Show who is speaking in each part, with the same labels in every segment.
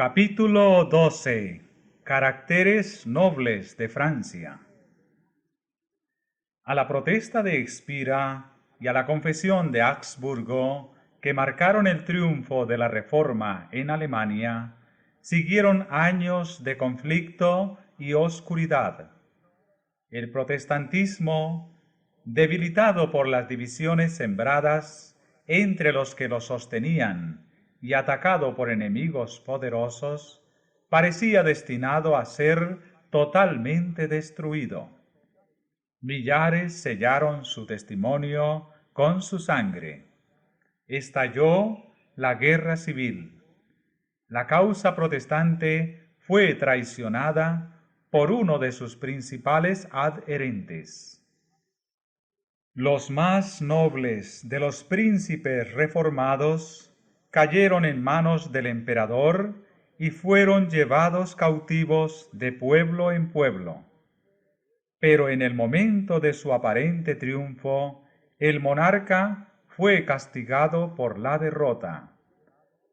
Speaker 1: Capítulo 12. Caracteres nobles de Francia. A la protesta de Expira y a la confesión de Augsburgo, que marcaron el triunfo de la Reforma en Alemania, siguieron años de conflicto y oscuridad. El protestantismo, debilitado por las divisiones sembradas entre los que lo sostenían y atacado por enemigos poderosos, parecía destinado a ser totalmente destruido. Millares sellaron su testimonio con su sangre. Estalló la guerra civil. La causa protestante fue traicionada por uno de sus principales adherentes. Los más nobles de los príncipes reformados cayeron en manos del emperador y fueron llevados cautivos de pueblo en pueblo. Pero en el momento de su aparente triunfo, el monarca fue castigado por la derrota.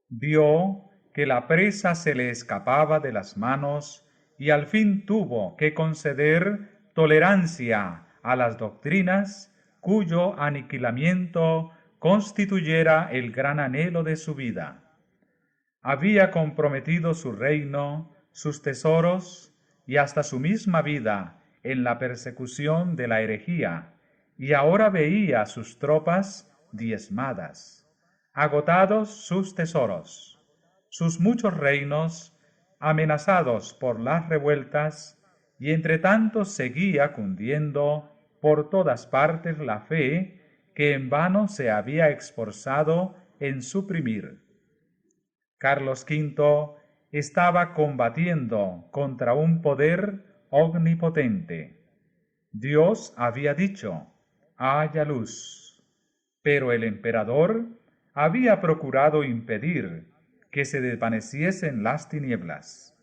Speaker 1: Vio que la presa se le escapaba de las manos y al fin tuvo que conceder tolerancia a las doctrinas cuyo aniquilamiento constituyera el gran anhelo de su vida. Había comprometido su reino, sus tesoros y hasta su misma vida en la persecución de la herejía, y ahora veía sus tropas diezmadas, agotados sus tesoros, sus muchos reinos amenazados por las revueltas, y entre tanto seguía cundiendo por todas partes la fe que en vano se había esforzado en suprimir. Carlos V estaba combatiendo contra un poder omnipotente. Dios había dicho, haya luz, pero el emperador había procurado impedir que se desvaneciesen las tinieblas.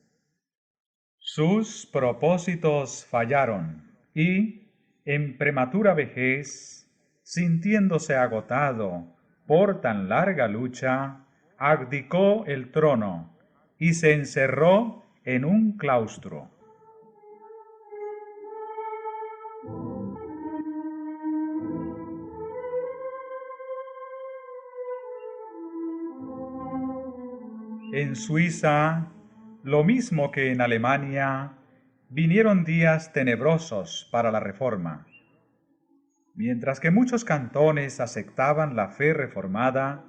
Speaker 1: Sus propósitos fallaron y, en prematura vejez, sintiéndose agotado por tan larga lucha, abdicó el trono y se encerró en un claustro. En Suiza, lo mismo que en Alemania, vinieron días tenebrosos para la Reforma. Mientras que muchos cantones aceptaban la fe reformada,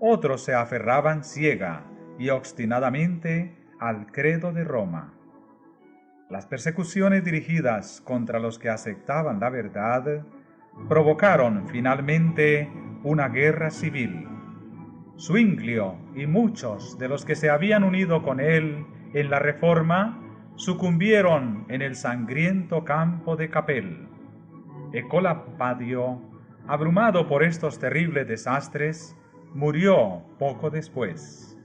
Speaker 1: otros se aferraban ciega y obstinadamente al credo de Roma. Las persecuciones dirigidas contra los que aceptaban la verdad provocaron finalmente una guerra civil. Zwinglio y muchos de los que se habían unido con él en la Reforma sucumbieron en el sangriento campo de Capel. Ecolampadio, abrumado por estos terribles desastres, murió poco después.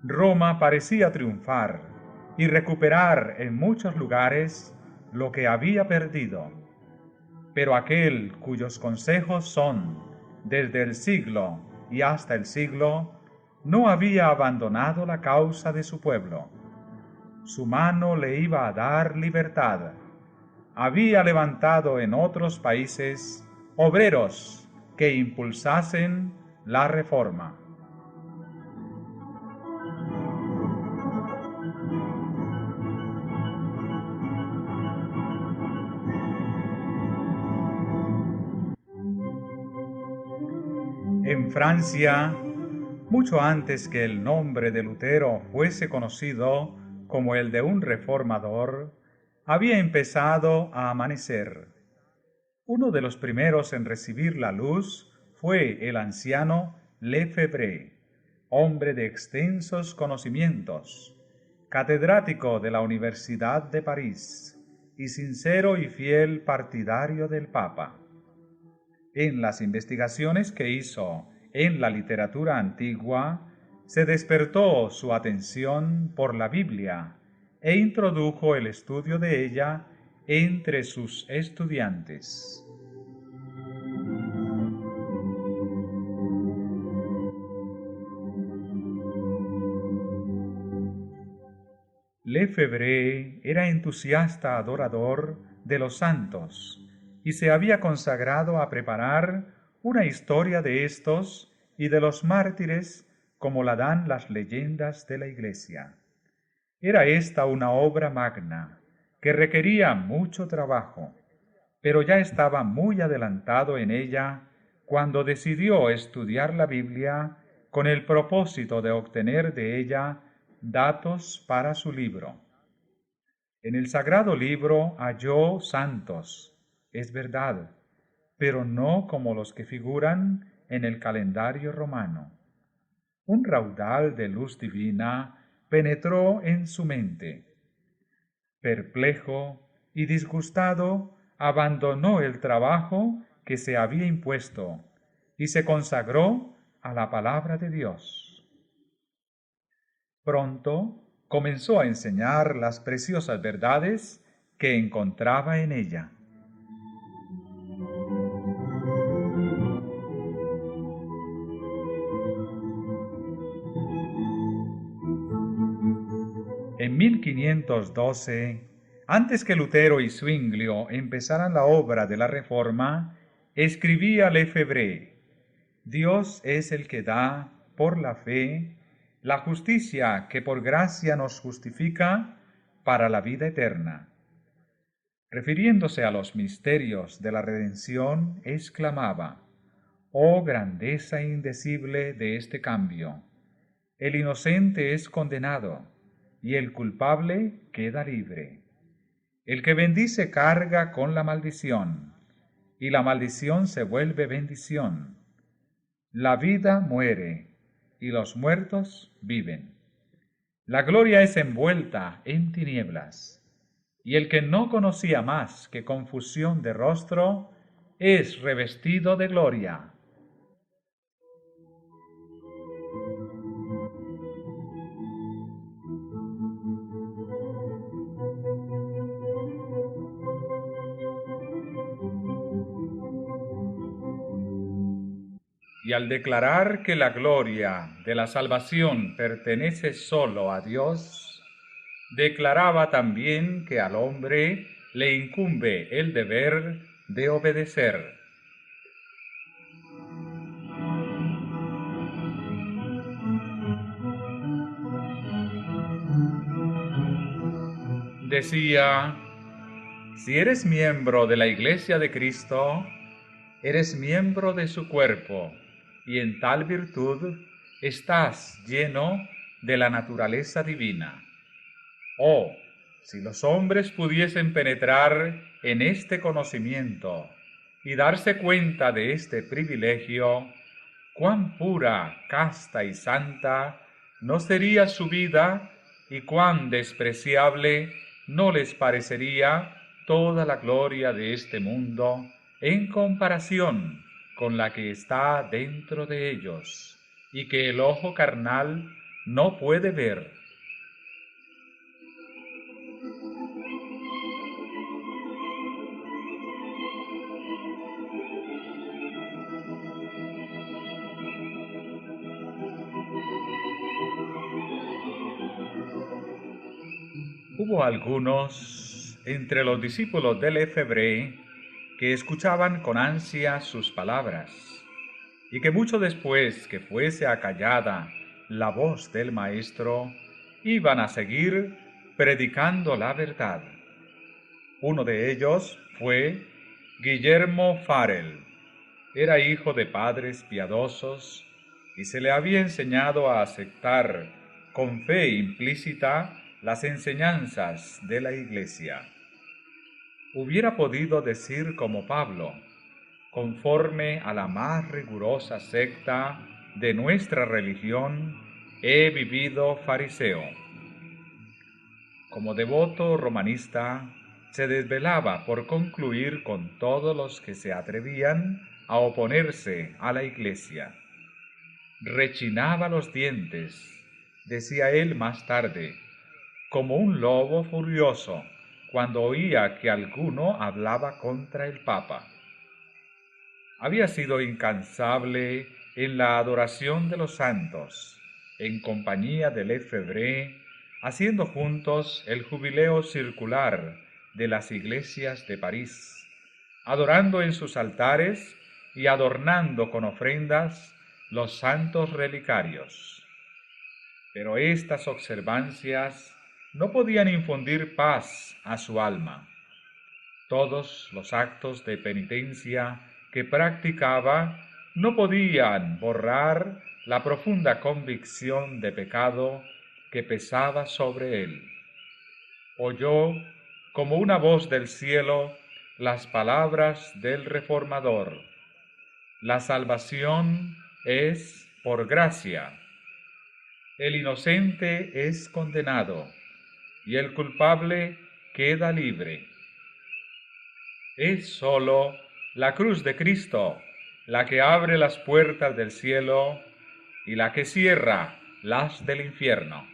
Speaker 1: Roma parecía triunfar y recuperar en muchos lugares lo que había perdido. Pero aquel cuyos consejos son desde el siglo y hasta el siglo, no había abandonado la causa de su pueblo. Su mano le iba a dar libertad. Había levantado en otros países obreros que impulsasen la reforma. En Francia, mucho antes que el nombre de Lutero fuese conocido como el de un reformador, había empezado a amanecer. Uno de los primeros en recibir la luz fue el anciano Lefebvre, hombre de extensos conocimientos, catedrático de la Universidad de París y sincero y fiel partidario del Papa. En las investigaciones que hizo en la literatura antigua, se despertó su atención por la Biblia e introdujo el estudio de ella entre sus estudiantes. Lefebvre era entusiasta adorador de los santos y se había consagrado a preparar una historia de estos y de los mártires como la dan las leyendas de la Iglesia. Era esta una obra magna que requería mucho trabajo, pero ya estaba muy adelantado en ella cuando decidió estudiar la Biblia con el propósito de obtener de ella datos para su libro. En el sagrado libro halló santos, es verdad, pero no como los que figuran en el calendario romano. Un raudal de luz divina penetró en su mente. Perplejo y disgustado, abandonó el trabajo que se había impuesto y se consagró a la palabra de Dios. Pronto comenzó a enseñar las preciosas verdades que encontraba en ella. En 1512, antes que Lutero y Zwinglio empezaran la obra de la Reforma, escribía Lefebvre: Dios es el que da, por la fe, la justicia que por gracia nos justifica para la vida eterna. Refiriéndose a los misterios de la redención, exclamaba: Oh grandeza indecible de este cambio. El inocente es condenado y el culpable queda libre. El que bendice carga con la maldición y la maldición se vuelve bendición. La vida muere y los muertos viven. La gloria es envuelta en tinieblas y el que no conocía más que confusión de rostro es revestido de gloria. Y al declarar que la gloria de la salvación pertenece solo a Dios, declaraba también que al hombre le incumbe el deber de obedecer. Decía: si eres miembro de la Iglesia de Cristo, eres miembro de su cuerpo, y en tal virtud estás lleno de la naturaleza divina. Oh, si los hombres pudiesen penetrar en este conocimiento y darse cuenta de este privilegio, cuán pura, casta y santa no sería su vida y cuán despreciable no les parecería toda la gloria de este mundo en comparación con la que está dentro de ellos y que el ojo carnal no puede ver. Hubo algunos entre los discípulos de Lefebvre que escuchaban con ansia sus palabras, y que mucho después que fuese acallada la voz del Maestro, iban a seguir predicando la verdad. Uno de ellos fue Guillermo Farel. Era hijo de padres piadosos y se le había enseñado a aceptar con fe implícita las enseñanzas de la Iglesia. Hubiera podido decir como Pablo: conforme a la más rigurosa secta de nuestra religión, he vivido fariseo. Como devoto romanista, se desvelaba por concluir con todos los que se atrevían a oponerse a la Iglesia. Rechinaba los dientes, decía él más tarde, como un lobo furioso cuando oía que alguno hablaba contra el Papa. Había sido incansable en la adoración de los santos, en compañía de Lefebvre, haciendo juntos el jubileo circular de las iglesias de París, adorando en sus altares y adornando con ofrendas los santos relicarios. Pero estas observancias no podían infundir paz a su alma. Todos los actos de penitencia que practicaba no podían borrar la profunda convicción de pecado que pesaba sobre él. Oyó, como una voz del cielo, las palabras del Reformador: la salvación es por gracia. El inocente es condenado y el culpable queda libre. Es sólo la cruz de Cristo la que abre las puertas del cielo y la que cierra las del infierno.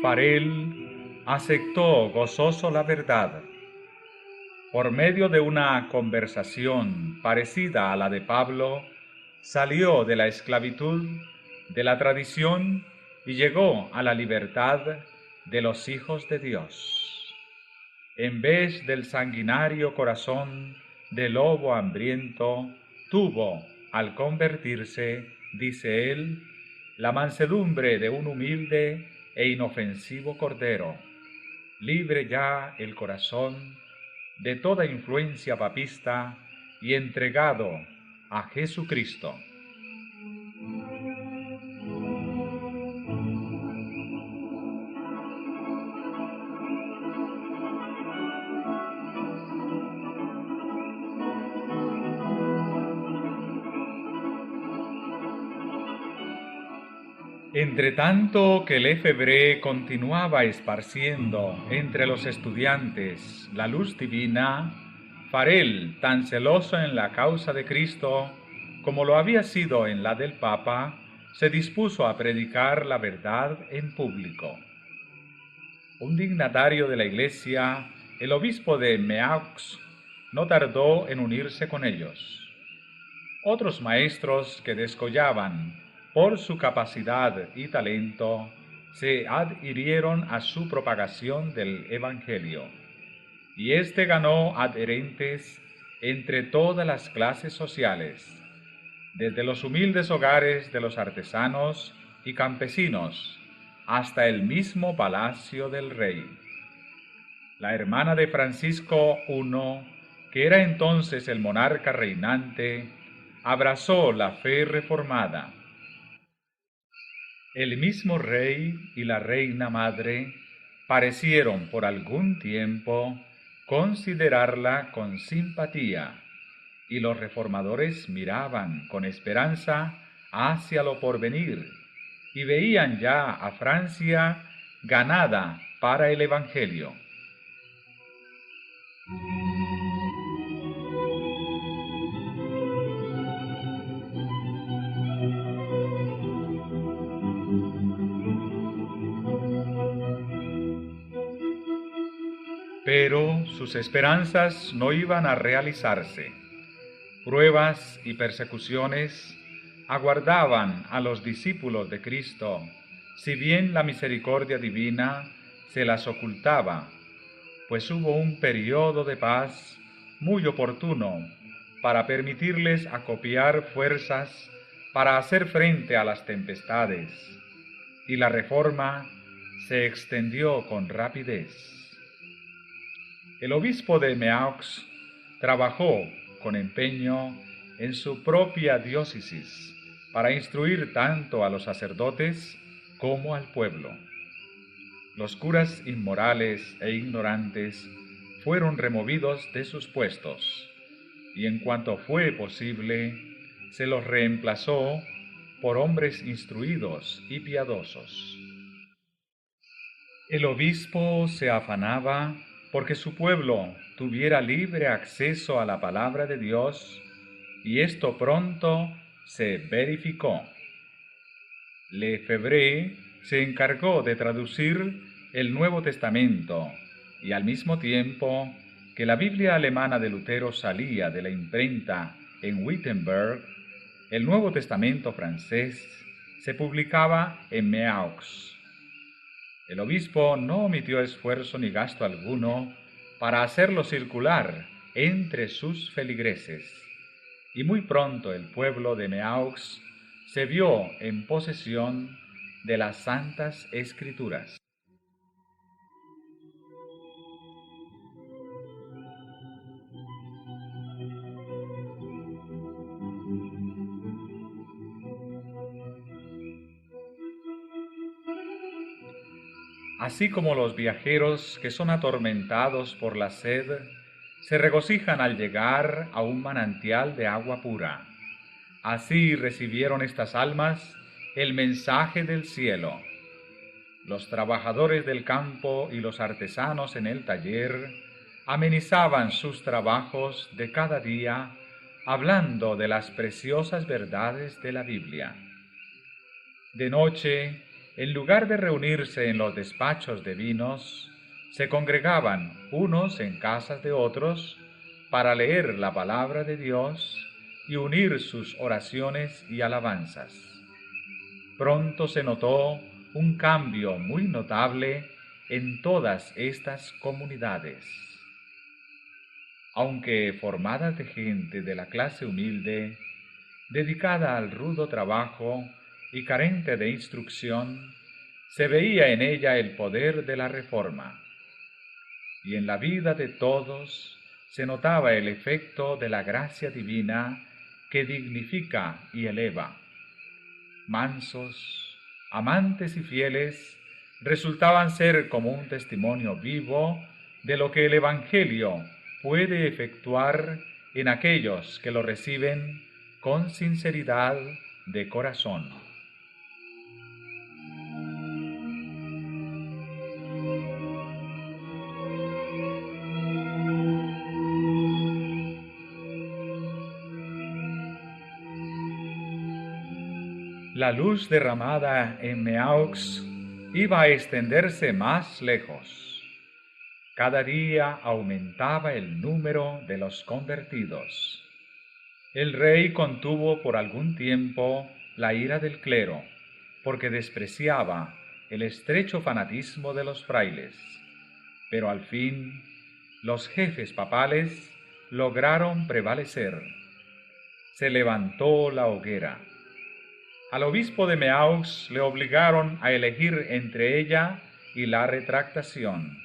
Speaker 1: Farel aceptó gozoso la verdad. Por medio de una conversación parecida a la de Pablo, salió de la esclavitud, de la tradición, y llegó a la libertad de los hijos de Dios. En vez del sanguinario corazón de lobo hambriento, tuvo, al convertirse, dice él, la mansedumbre de un humilde e inofensivo cordero. Libre ya el corazón de toda influencia papista y entregado a Jesucristo. Entretanto que Lefebvre continuaba esparciendo entre los estudiantes la luz divina, Farel, tan celoso en la causa de Cristo como lo había sido en la del Papa, se dispuso a predicar la verdad en público. Un dignatario de la Iglesia, el obispo de Meaux, no tardó en unirse con ellos. Otros maestros que descollaban por su capacidad y talento, se adhirieron a su propagación del Evangelio, y éste ganó adherentes entre todas las clases sociales, desde los humildes hogares de los artesanos y campesinos hasta el mismo palacio del rey. La hermana de Francisco I, que era entonces el monarca reinante, abrazó la fe reformada. El mismo rey y la reina madre parecieron por algún tiempo considerarla con simpatía, y los reformadores miraban con esperanza hacia lo porvenir y veían ya a Francia ganada para el Evangelio. Pero sus esperanzas no iban a realizarse. Pruebas y persecuciones aguardaban a los discípulos de Cristo, si bien la misericordia divina se las ocultaba, pues hubo un periodo de paz muy oportuno para permitirles acopiar fuerzas para hacer frente a las tempestades, y la reforma se extendió con rapidez. El obispo de Meaux trabajó con empeño en su propia diócesis para instruir tanto a los sacerdotes como al pueblo. Los curas inmorales e ignorantes fueron removidos de sus puestos, y en cuanto fue posible, se los reemplazó por hombres instruidos y piadosos. El obispo se afanaba porque su pueblo tuviera libre acceso a la palabra de Dios, y esto pronto se verificó. Lefebvre se encargó de traducir el Nuevo Testamento y al mismo tiempo que la Biblia alemana de Lutero salía de la imprenta en Wittenberg, el Nuevo Testamento francés se publicaba en Meaux. El obispo no omitió esfuerzo ni gasto alguno para hacerlo circular entre sus feligreses, y muy pronto el pueblo de Meaux se vio en posesión de las Santas Escrituras. Así como los viajeros que son atormentados por la sed se regocijan al llegar a un manantial de agua pura, así recibieron estas almas el mensaje del cielo. Los trabajadores del campo y los artesanos en el taller amenizaban sus trabajos de cada día hablando de las preciosas verdades de la Biblia. De noche, en lugar de reunirse en los despachos de vinos, se congregaban unos en casas de otros para leer la palabra de Dios y unir sus oraciones y alabanzas. Pronto se notó un cambio muy notable en todas estas comunidades. Aunque formadas de gente de la clase humilde, dedicada al rudo trabajo y carente de instrucción, se veía en ella el poder de la reforma. Y en la vida de todos se notaba el efecto de la gracia divina que dignifica y eleva. Mansos, amantes y fieles resultaban ser como un testimonio vivo de lo que el Evangelio puede efectuar en aquellos que lo reciben con sinceridad de corazón. La luz derramada en Meaux iba a extenderse más lejos. Cada día aumentaba el número de los convertidos. El rey contuvo por algún tiempo la ira del clero, porque despreciaba el estrecho fanatismo de los frailes. Pero al fin, los jefes papales lograron prevalecer. Se levantó la hoguera. Al obispo de Meaux le obligaron a elegir entre ella y la retractación,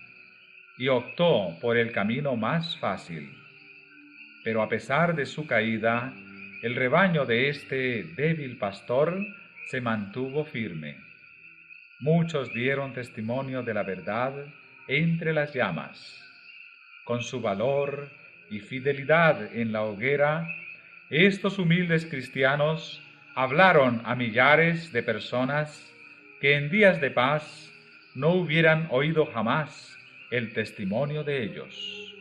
Speaker 1: y optó por el camino más fácil. Pero a pesar de su caída, el rebaño de este débil pastor se mantuvo firme. Muchos dieron testimonio de la verdad entre las llamas. Con su valor y fidelidad en la hoguera, estos humildes cristianos hablaron a millares de personas que en días de paz no hubieran oído jamás el testimonio de ellos.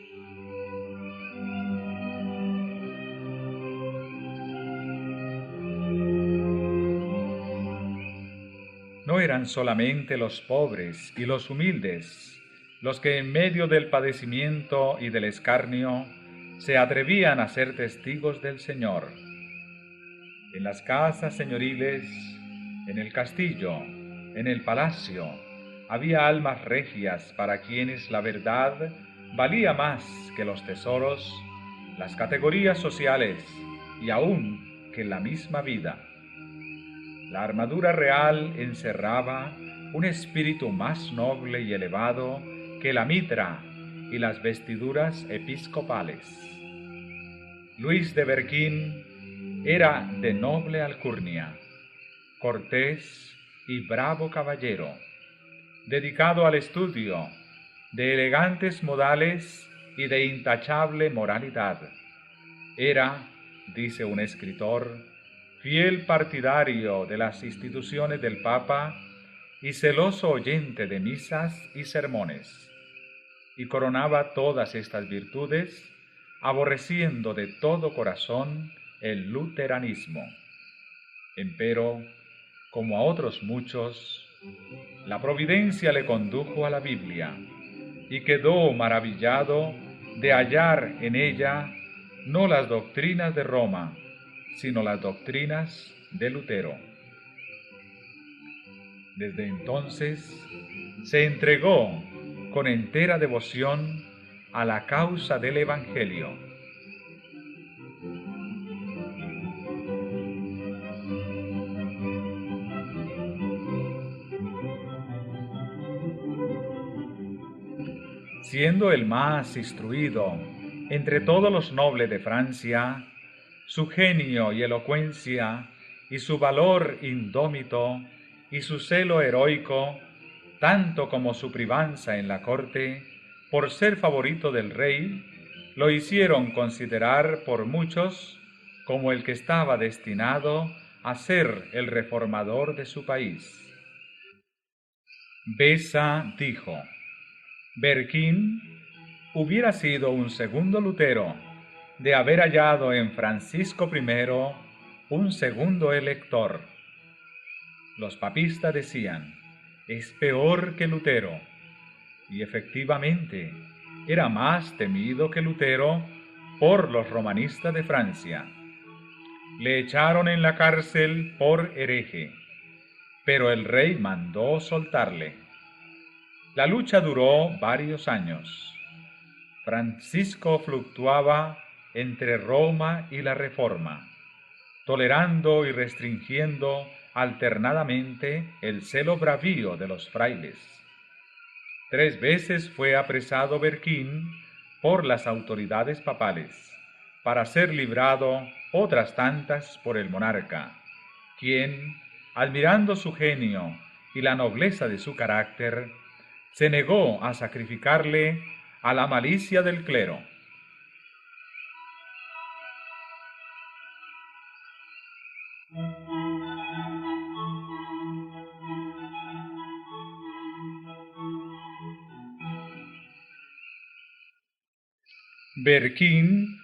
Speaker 1: No eran solamente los pobres y los humildes los que en medio del padecimiento y del escarnio se atrevían a ser testigos del Señor. En las casas señoriles, en el castillo, en el palacio, había almas regias para quienes la verdad valía más que los tesoros, las categorías sociales y aún que la misma vida. La armadura real encerraba un espíritu más noble y elevado que la mitra y las vestiduras episcopales. Luis de Berquín era de noble alcurnia, cortés y bravo caballero, dedicado al estudio, de elegantes modales y de intachable moralidad. Era, dice un escritor, fiel partidario de las instituciones del Papa y celoso oyente de misas y sermones, y coronaba todas estas virtudes, aborreciendo de todo corazón el luteranismo. Empero, como a otros muchos, La providencia le condujo a la Biblia y quedó maravillado de hallar en ella no las doctrinas de Roma, sino las doctrinas de Lutero. Desde entonces se entregó con entera devoción a la causa del Evangelio. Siendo el más instruido entre todos los nobles de Francia, su genio y elocuencia y su valor indómito y su celo heroico, tanto como su privanza en la corte, por ser favorito del rey, lo hicieron considerar por muchos como el que estaba destinado a ser el reformador de su país. Beza dijo: Berquín hubiera sido un segundo Lutero de haber hallado en Francisco I un segundo elector. Los papistas decían: es peor que Lutero, y efectivamente era más temido que Lutero por los romanistas de Francia. Le echaron en la cárcel por hereje, pero el rey mandó soltarle. La lucha duró varios años. Francisco fluctuaba entre Roma y la Reforma, tolerando y restringiendo alternadamente el celo bravío de los frailes. 3 veces fue apresado Berquín por las autoridades papales, para ser librado otras tantas por el monarca, quien, admirando su genio y la nobleza de su carácter, se negó a sacrificarle a la malicia del clero. Berquín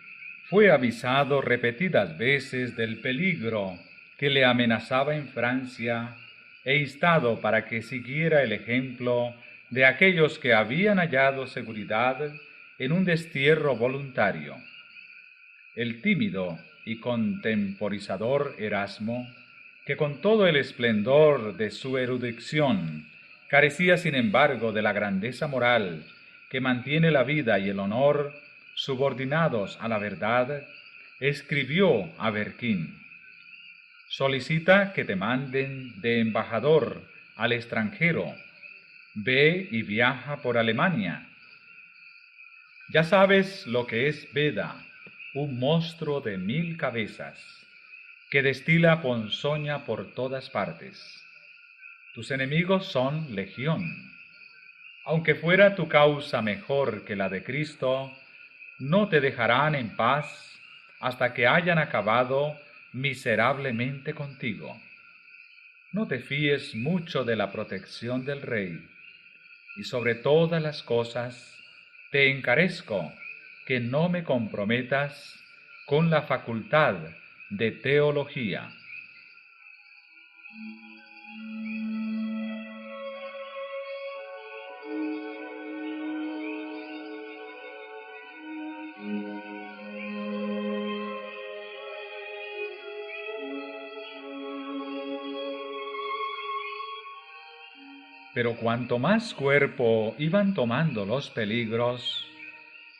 Speaker 1: fue avisado repetidas veces del peligro que le amenazaba en Francia e instado para que siguiera el ejemplo de aquellos que habían hallado seguridad en un destierro voluntario. El tímido y contemporizador Erasmo, que con todo el esplendor de su erudición carecía sin embargo de la grandeza moral que mantiene la vida y el honor subordinados a la verdad, escribió a Berquín: solicita que te manden de embajador al extranjero. Ve y viaja por Alemania. Ya sabes lo que es Beda, un monstruo de 1000 cabezas, que destila ponzoña por todas partes. Tus enemigos son legión. Aunque fuera tu causa mejor que la de Cristo, no te dejarán en paz hasta que hayan acabado miserablemente contigo. No te fíes mucho de la protección del rey, y sobre todas las cosas te encarezco que no me comprometas con la facultad de teología. Pero cuanto más cuerpo iban tomando los peligros,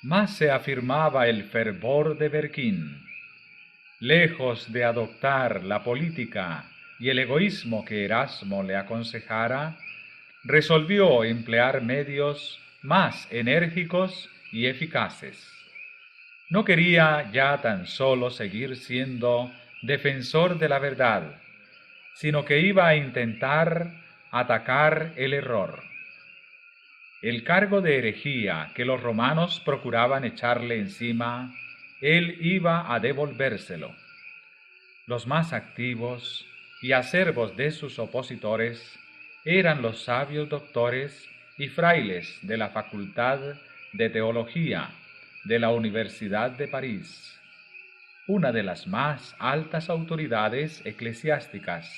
Speaker 1: más se afirmaba el fervor de Berquín. Lejos de adoptar la política y el egoísmo que Erasmo le aconsejara, resolvió emplear medios más enérgicos y eficaces. No quería ya tan solo seguir siendo defensor de la verdad, sino que iba a intentar atacar el error. El cargo de herejía que los romanos procuraban echarle encima, él iba a devolvérselo. Los más activos y acerbos de sus opositores eran los sabios doctores y frailes de la Facultad de Teología de la Universidad de París, una de las más altas autoridades eclesiásticas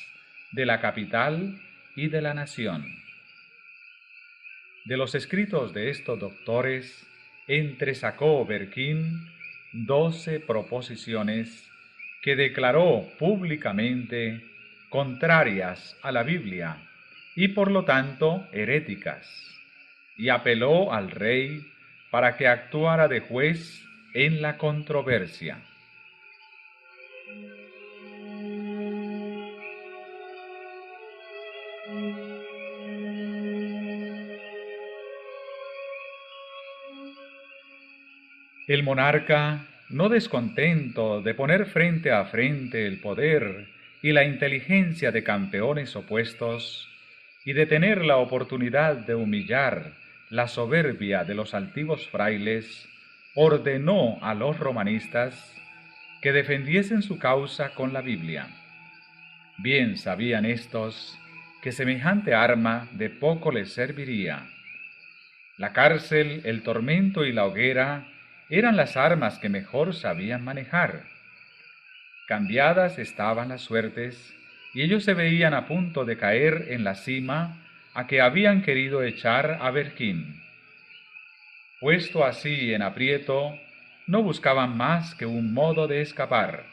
Speaker 1: de la capital y de la nación. De los escritos de estos doctores, entresacó Berquín 12 proposiciones que declaró públicamente contrarias a la Biblia y por lo tanto heréticas, y apeló al rey para que actuara de juez en la controversia. El monarca, no descontento de poner frente a frente el poder y la inteligencia de campeones opuestos, y de tener la oportunidad de humillar la soberbia de los altivos frailes, ordenó a los romanistas que defendiesen su causa con la Biblia. Bien sabían éstos que semejante arma de poco les serviría. La cárcel, el tormento y la hoguera eran las armas que mejor sabían manejar. Cambiadas estaban las suertes, y ellos se veían a punto de caer en la cima a que habían querido echar a Berquín. Puesto así en aprieto, no buscaban más que un modo de escapar.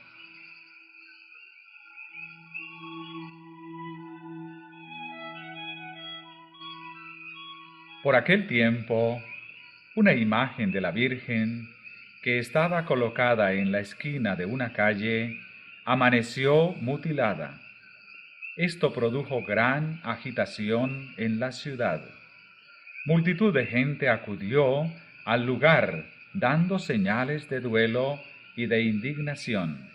Speaker 1: Por aquel tiempo, una imagen de la Virgen, que estaba colocada en la esquina de una calle, amaneció mutilada. Esto produjo gran agitación en la ciudad. Multitud de gente acudió al lugar dando señales de duelo y de indignación.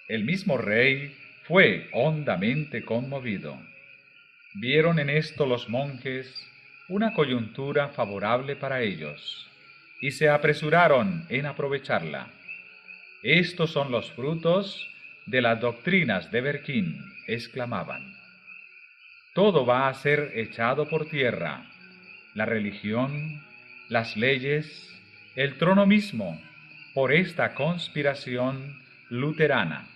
Speaker 1: El mismo rey fue hondamente conmovido. Vieron en esto los monjes una coyuntura favorable para ellos, y se apresuraron en aprovecharla. Estos son los frutos de las doctrinas de Berquín, exclamaban. Todo va a ser echado por tierra, la religión, las leyes, el trono mismo, por esta conspiración luterana.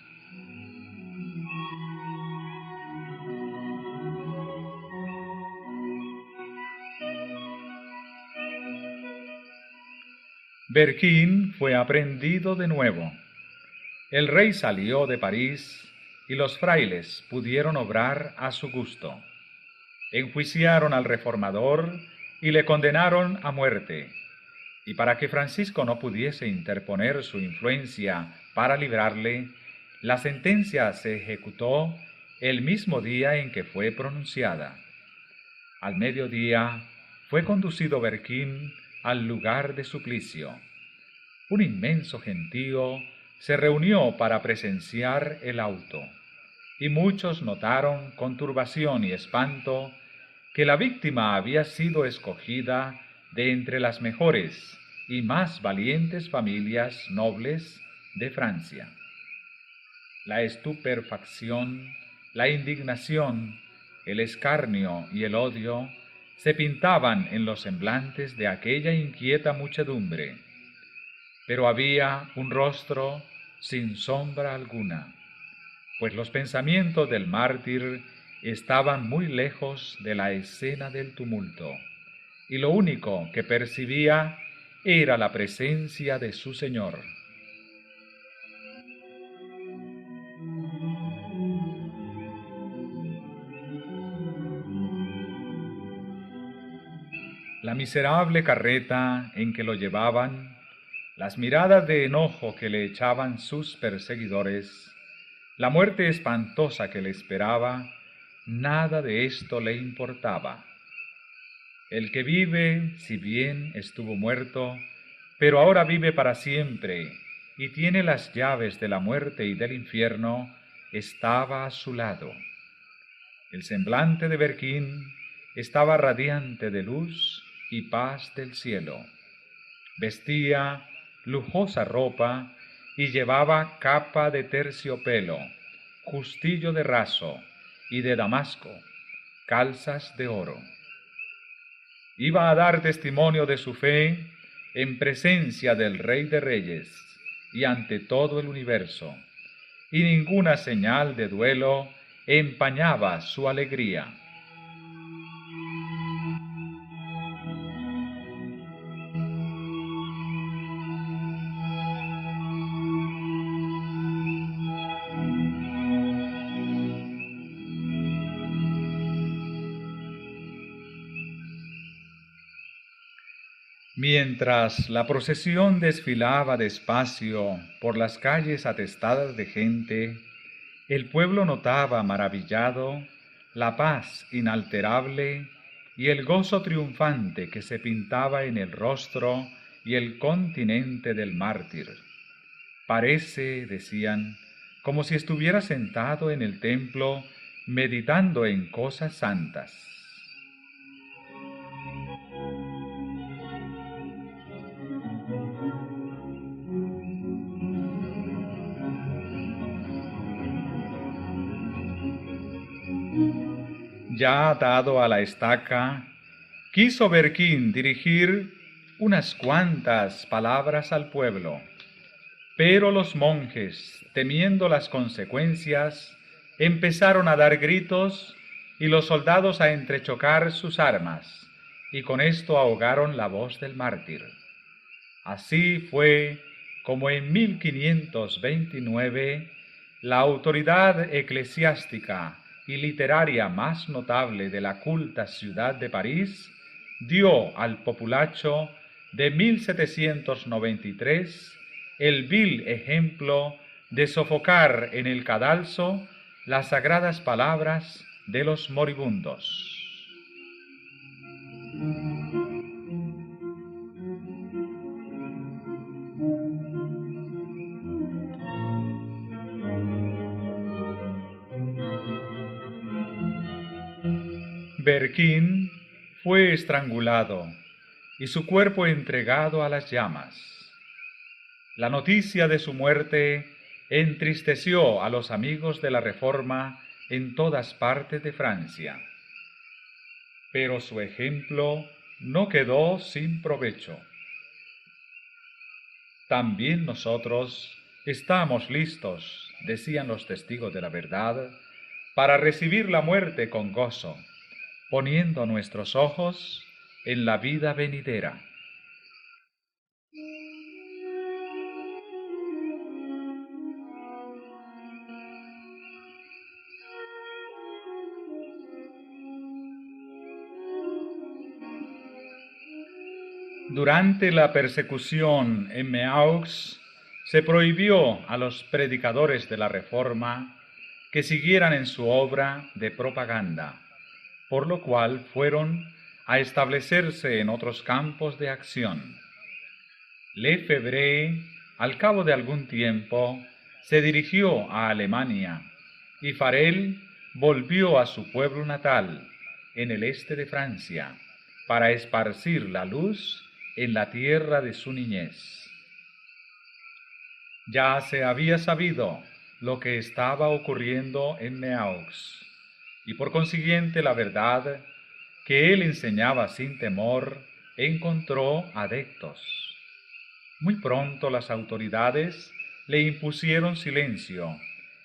Speaker 1: Berquín fue aprehendido de nuevo. El rey salió de París y los frailes pudieron obrar a su gusto. Enjuiciaron al reformador y le condenaron a muerte. Y para que Francisco no pudiese interponer su influencia para librarle, la sentencia se ejecutó el mismo día en que fue pronunciada. Al mediodía fue conducido Berquín al lugar de suplicio. Un inmenso gentío se reunió para presenciar el auto, y muchos notaron con turbación y espanto que la víctima había sido escogida de entre las mejores y más valientes familias nobles de Francia. La estupefacción, la indignación, el escarnio y el odio se pintaban en los semblantes de aquella inquieta muchedumbre, pero había un rostro sin sombra alguna, pues los pensamientos del mártir estaban muy lejos de la escena del tumulto, y lo único que percibía era la presencia de su Señor. La miserable carreta en que lo llevaban, las miradas de enojo que le echaban sus perseguidores, la muerte espantosa que le esperaba, nada de esto le importaba. El que vive, si bien estuvo muerto, pero ahora vive para siempre y tiene las llaves de la muerte y del infierno, estaba a su lado. El semblante de Berquín estaba radiante de luz y paz del cielo. Vestía lujosa ropa y llevaba capa de terciopelo, justillo de raso y de damasco, calzas de oro. Iba a dar testimonio de su fe en presencia del Rey de Reyes y ante todo el universo, y ninguna señal de duelo empañaba su alegría. Mientras la procesión desfilaba despacio por las calles atestadas de gente, el pueblo notaba maravillado la paz inalterable y el gozo triunfante que se pintaba en el rostro y el continente del mártir. Parece, decían, como si estuviera sentado en el templo meditando en cosas santas. Ya atado a la estaca, quiso Berquín dirigir unas cuantas palabras al pueblo, pero los monjes, temiendo las consecuencias, empezaron a dar gritos y los soldados a entrechocar sus armas, y con esto ahogaron la voz del mártir. Así fue como en 1529 la autoridad eclesiástica y literaria más notable de la culta ciudad de París dio al populacho de 1793 el vil ejemplo de sofocar en el cadalso las sagradas palabras de los moribundos. Berquín fue estrangulado y su cuerpo entregado a las llamas. La noticia de su muerte entristeció a los amigos de la Reforma en todas partes de Francia. Pero su ejemplo no quedó sin provecho. También nosotros estamos listos, decían los testigos de la verdad, para recibir la muerte con gozo, poniendo nuestros ojos en la vida venidera. Durante la persecución en Meaux, se prohibió a los predicadores de la Reforma que siguieran en su obra de propaganda, por lo cual fueron a establecerse en otros campos de acción. Lefebvre, al cabo de algún tiempo, se dirigió a Alemania y Farel volvió a su pueblo natal, en el este de Francia, para esparcir la luz en la tierra de su niñez. Ya se había sabido lo que estaba ocurriendo en Meaux, y por consiguiente la verdad que él enseñaba sin temor encontró adeptos. Muy pronto las autoridades le impusieron silencio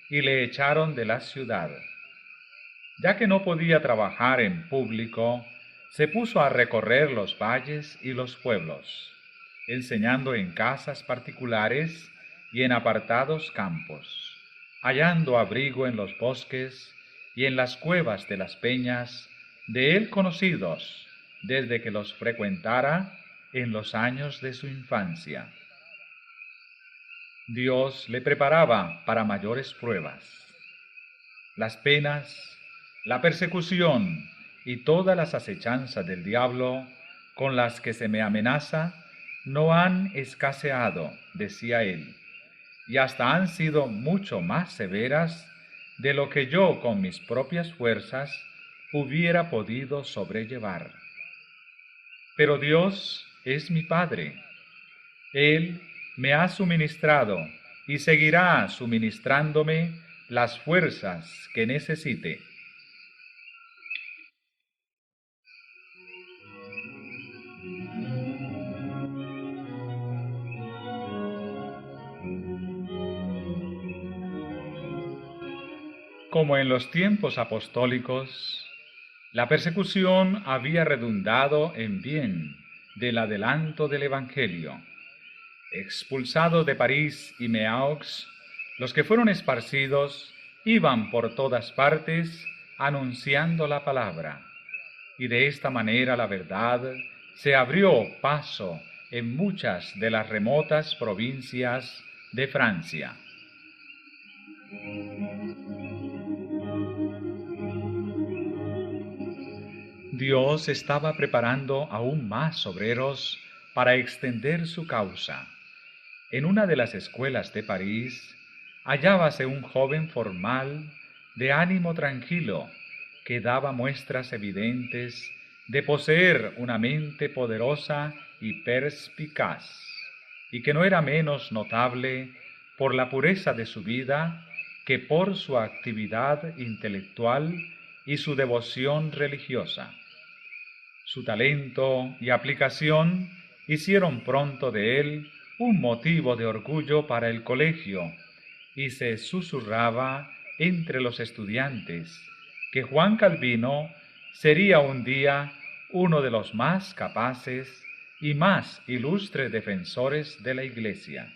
Speaker 1: y le echaron de la ciudad. Ya que no podía trabajar en público, se puso a recorrer los valles y los pueblos, enseñando en casas particulares y en apartados campos, hallando abrigo en los bosques y en las cuevas de las peñas, de él conocidos desde que los frecuentara en los años de su infancia. Dios le preparaba para mayores pruebas. Las penas, la persecución y todas las acechanzas del diablo con las que se me amenaza no han escaseado, decía él, y hasta han sido mucho más severas de lo que yo con mis propias fuerzas hubiera podido sobrellevar. Pero Dios es mi Padre. Él me ha suministrado y seguirá suministrándome las fuerzas que necesite. Como en los tiempos apostólicos, la persecución había redundado en bien del adelanto del Evangelio. Expulsados de París y Meaux, los que fueron esparcidos iban por todas partes anunciando la palabra, y de esta manera la verdad se abrió paso en muchas de las remotas provincias de Francia. Dios estaba preparando aún más obreros para extender su causa. En una de las escuelas de París hallábase un joven formal, de ánimo tranquilo, que daba muestras evidentes de poseer una mente poderosa y perspicaz, y que no era menos notable por la pureza de su vida que por su actividad intelectual y su devoción religiosa. Su talento y aplicación hicieron pronto de él un motivo de orgullo para el colegio, y se susurraba entre los estudiantes que Juan Calvino sería un día uno de los más capaces y más ilustres defensores de la Iglesia.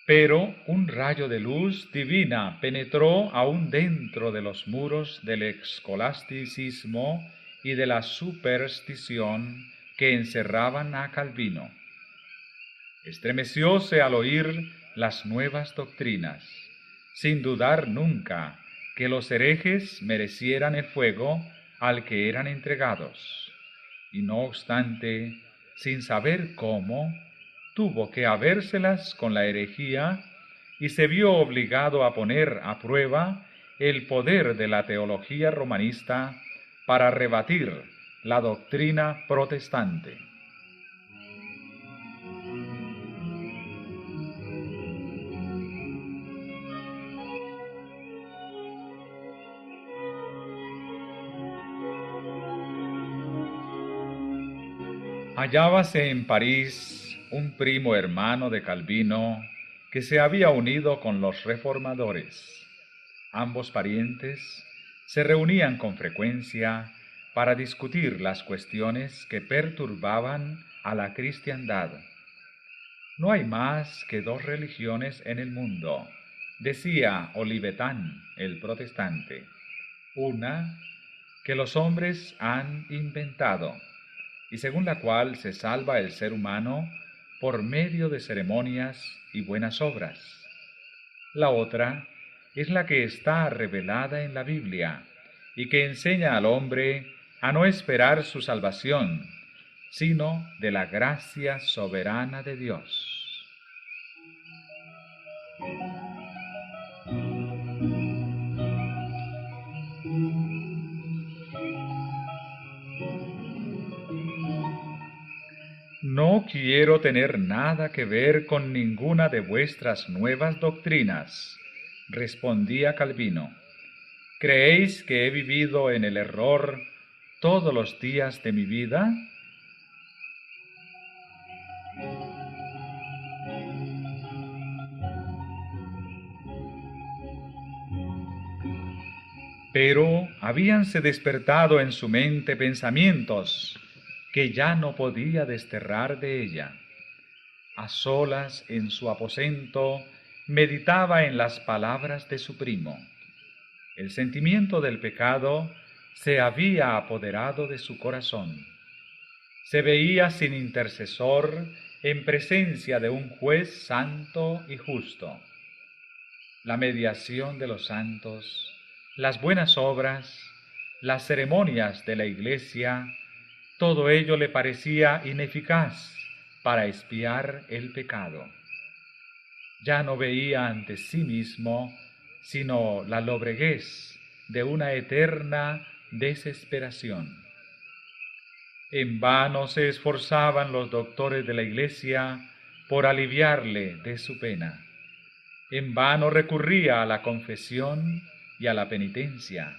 Speaker 1: Pero un rayo de luz divina penetró aún dentro de los muros del escolasticismo y de la superstición que encerraban a Calvino. Estremecióse al oír las nuevas doctrinas, sin dudar nunca que los herejes merecieran el fuego al que eran entregados, y no obstante, sin saber cómo, tuvo que habérselas con la herejía y se vio obligado a poner a prueba el poder de la teología romanista para rebatir la doctrina protestante. Hallábase en París un primo hermano de Calvino que se había unido con los reformadores. Ambos parientes se reunían con frecuencia para discutir las cuestiones que perturbaban a la cristiandad. No hay más que dos religiones en el mundo, decía Olivetan, el protestante. Una que los hombres han inventado, y según la cual se salva el ser humano por medio de ceremonias y buenas obras. La otra es la que está revelada en la Biblia y que enseña al hombre a no esperar su salvación, sino de la gracia soberana de Dios. No quiero tener nada que ver con ninguna de vuestras nuevas doctrinas, respondía Calvino. ¿Creéis que he vivido en el error todos los días de mi vida? Pero habíanse despertado en su mente pensamientos que ya no podía desterrar de ella. A solas en su aposento meditaba en las palabras de su primo. El sentimiento del pecado se había apoderado de su corazón. Se veía sin intercesor en presencia de un juez santo y justo. La mediación de los santos, las buenas obras, las ceremonias de la Iglesia, todo ello le parecía ineficaz para expiar el pecado. Ya no veía ante sí mismo sino la lobreguez de una eterna desesperación. En vano se esforzaban los doctores de la Iglesia por aliviarle de su pena. En vano recurría a la confesión y a la penitencia.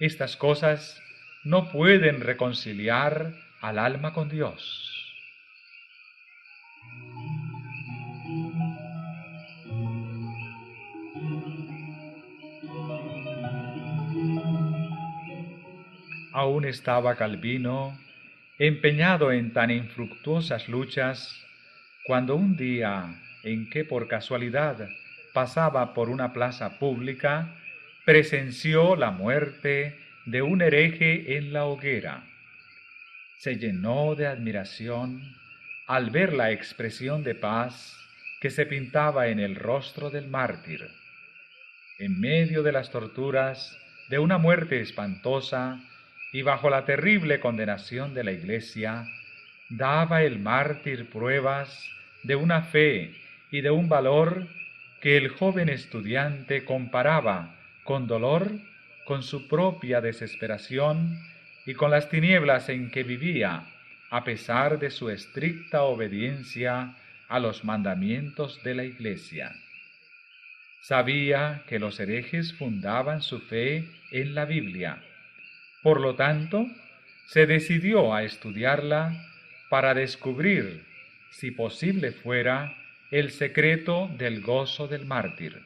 Speaker 1: Estas cosas no pueden reconciliar al alma con Dios. Aún estaba Calvino empeñado en tan infructuosas luchas, cuando un día en que por casualidad pasaba por una plaza pública, presenció la muerte de un hereje en la hoguera. se llenó de admiración al ver la expresión de paz que se pintaba en el rostro del mártir. En medio de las torturas, de una muerte espantosa y bajo la terrible condenación de la Iglesia, daba el mártir pruebas de una fe y de un valor que el joven estudiante comparaba con dolor con su propia desesperación y con las tinieblas en que vivía, a pesar de su estricta obediencia a los mandamientos de la Iglesia. Sabía que los herejes fundaban su fe en la Biblia. Por lo tanto, se decidió a estudiarla para descubrir, si posible fuera, el secreto del gozo del mártir.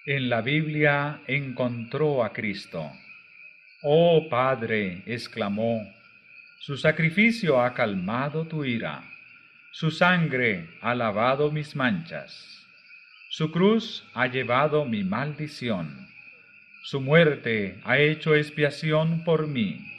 Speaker 1: En la Biblia encontró a Cristo. «Oh Padre», exclamó, «su sacrificio ha calmado tu ira, su sangre ha lavado mis manchas, su cruz ha llevado mi maldición, su muerte ha hecho expiación por mí».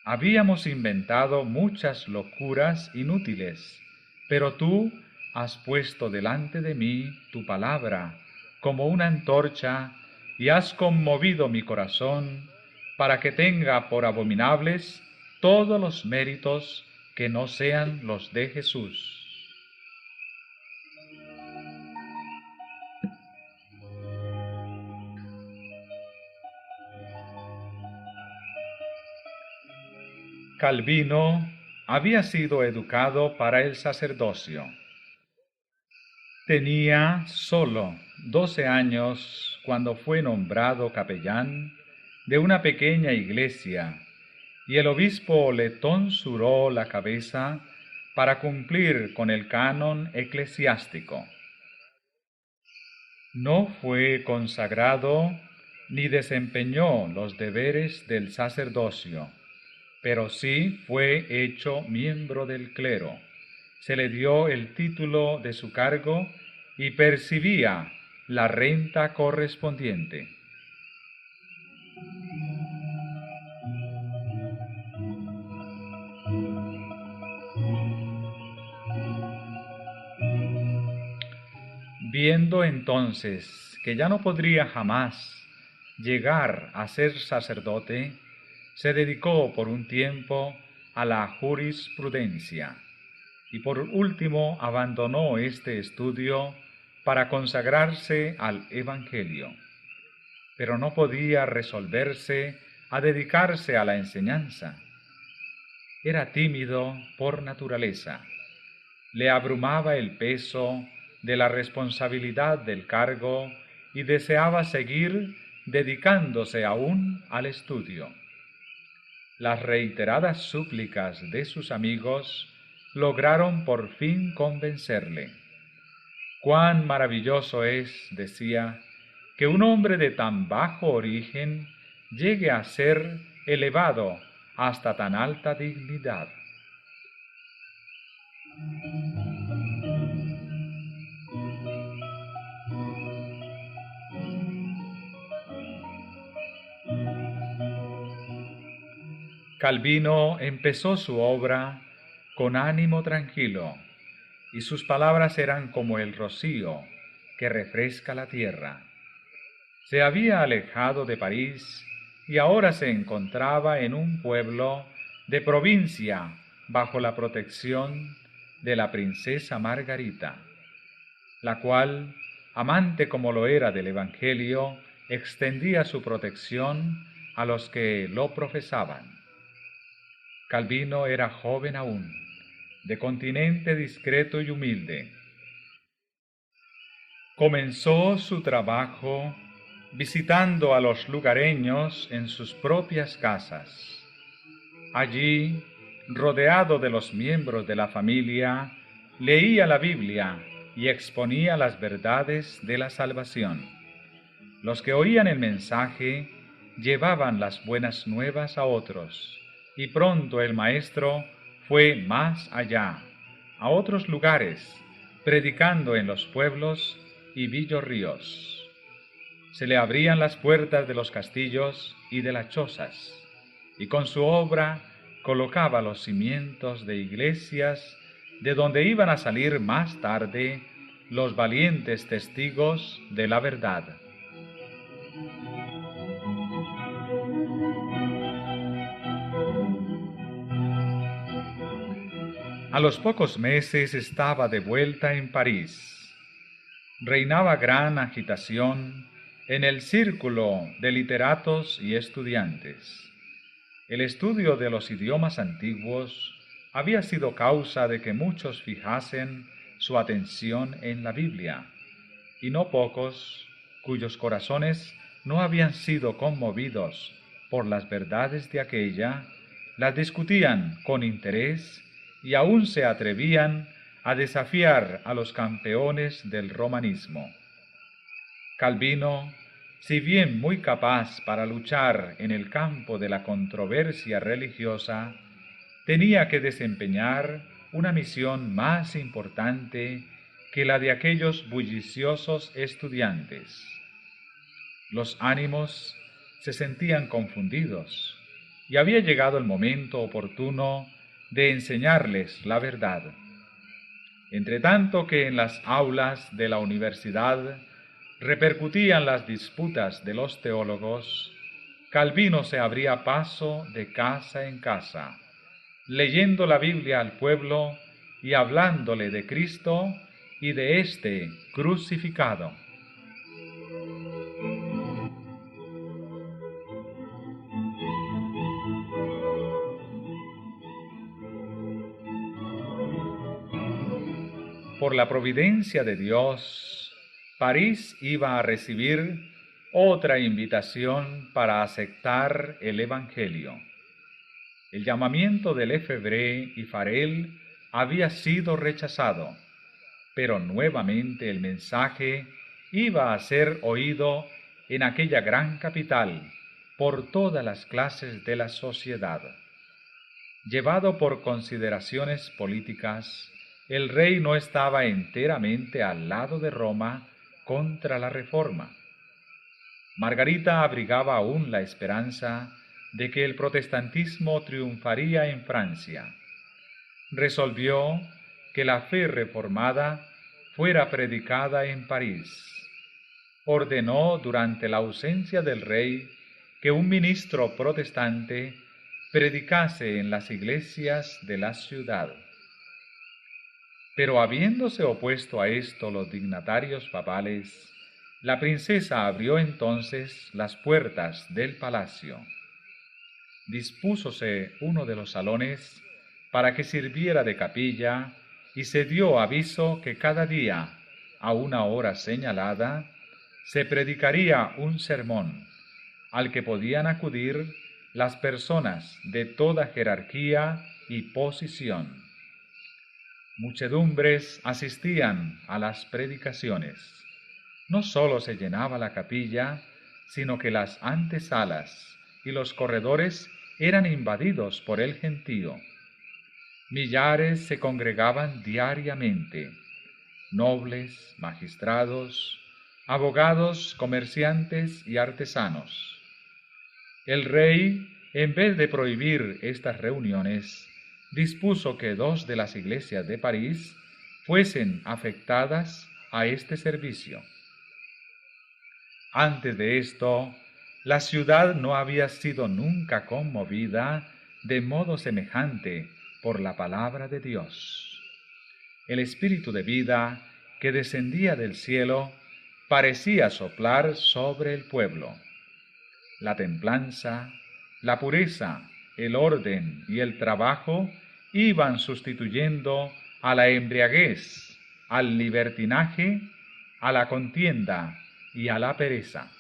Speaker 1: Habíamos inventado muchas locuras inútiles, pero tú has puesto delante de mí tu palabra como una antorcha y has conmovido mi corazón para que tenga por abominables todos los méritos que no sean los de Jesús. Calvino había sido educado para el sacerdocio. Tenía solo 12 años cuando fue nombrado capellán de una pequeña iglesia y el obispo le tonsuró la cabeza para cumplir con el canon eclesiástico. No fue consagrado ni desempeñó los deberes del sacerdocio, pero sí fue hecho miembro del clero. Se le dio el título de su cargo y percibía la renta correspondiente. Viendo entonces que ya no podría jamás llegar a ser sacerdote, se dedicó por un tiempo a la jurisprudencia y por último abandonó este estudio para consagrarse al Evangelio. Pero no podía resolverse a dedicarse a la enseñanza. Era tímido por naturaleza. Le abrumaba el peso de la responsabilidad del cargo y deseaba seguir dedicándose aún al estudio. Las reiteradas súplicas de sus amigos lograron por fin convencerle. «Cuán maravilloso es», decía, «que un hombre de tan bajo origen llegue a ser elevado hasta tan alta dignidad». Calvino empezó su obra con ánimo tranquilo, y sus palabras eran como el rocío que refresca la tierra. Se había alejado de París y ahora se encontraba en un pueblo de provincia bajo la protección de la princesa Margarita, la cual, amante como lo era del Evangelio, extendía su protección a los que lo profesaban. Calvino era joven aún, de continente discreto y humilde. Comenzó su trabajo visitando a los lugareños en sus propias casas. Allí, rodeado de los miembros de la familia, leía la Biblia y exponía las verdades de la salvación. Los que oían el mensaje llevaban las buenas nuevas a otros, Y pronto el maestro fue más allá, a otros lugares, predicando en los pueblos y villorríos. Se le abrían las puertas de los castillos y de las chozas, y con su obra colocaba los cimientos de iglesias de donde iban a salir más tarde los valientes testigos de la verdad. A los pocos meses estaba de vuelta en París. Reinaba gran agitación en el círculo de literatos y estudiantes. El estudio de los idiomas antiguos había sido causa de que muchos fijasen su atención en la Biblia, y no pocos, cuyos corazones no habían sido conmovidos por las verdades de aquella, las discutían con interés y aún se atrevían a desafiar a los campeones del romanismo. Calvino, si bien muy capaz para luchar en el campo de la controversia religiosa, tenía que desempeñar una misión más importante que la de aquellos bulliciosos estudiantes. Los ánimos se sentían confundidos y había llegado el momento oportuno de enseñarles la verdad. Entre tanto que en las aulas de la universidad repercutían las disputas de los teólogos, Calvino se abría paso de casa en casa, leyendo la Biblia al pueblo y hablándole de Cristo y de éste crucificado. Por la providencia de Dios, París iba a recibir otra invitación para aceptar el Evangelio. El llamamiento de Lefebvre y Farel había sido rechazado, pero nuevamente el mensaje iba a ser oído en aquella gran capital por todas las clases de la sociedad. Llevado por consideraciones políticas, el rey no estaba enteramente al lado de Roma contra la Reforma. Margarita abrigaba aún la esperanza de que el protestantismo triunfaría en Francia. Resolvió que la fe reformada fuera predicada en París. Ordenó durante la ausencia del rey que un ministro protestante predicase en las iglesias de la ciudad. Pero habiéndose opuesto a esto los dignatarios papales, la princesa abrió entonces las puertas del palacio. Dispúsose uno de los salones para que sirviera de capilla y se dio aviso que cada día, a una hora señalada, se predicaría un sermón al que podían acudir las personas de toda jerarquía y posición. Muchedumbres asistían a las predicaciones. No sólo se llenaba la capilla, sino que las antesalas y los corredores eran invadidos por el gentío. Millares se congregaban diariamente, nobles, magistrados, abogados, comerciantes y artesanos. El rey, en vez de prohibir estas reuniones, dispuso que 2 de las iglesias de París fuesen afectadas a este servicio. Antes de esto, la ciudad no había sido nunca conmovida de modo semejante por la palabra de Dios. El espíritu de vida que descendía del cielo parecía soplar sobre el pueblo. La templanza, la pureza, el orden y el trabajo iban sustituyendo a la embriaguez, al libertinaje, a la contienda y a la pereza.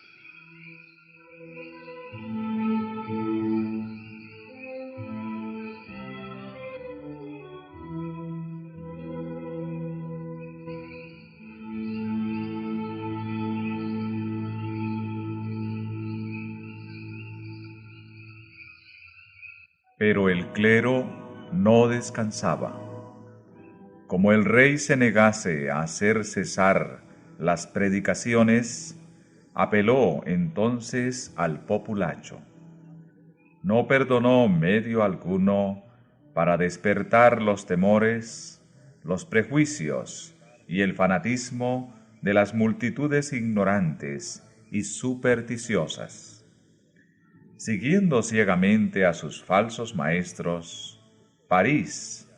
Speaker 1: Pero el clero no descansaba. Como el rey se negase a hacer cesar las predicaciones, apeló entonces al populacho. No perdonó medio alguno para despertar los temores, los prejuicios y el fanatismo de las multitudes ignorantes y supersticiosas. Siguiendo ciegamente a sus falsos maestros, París,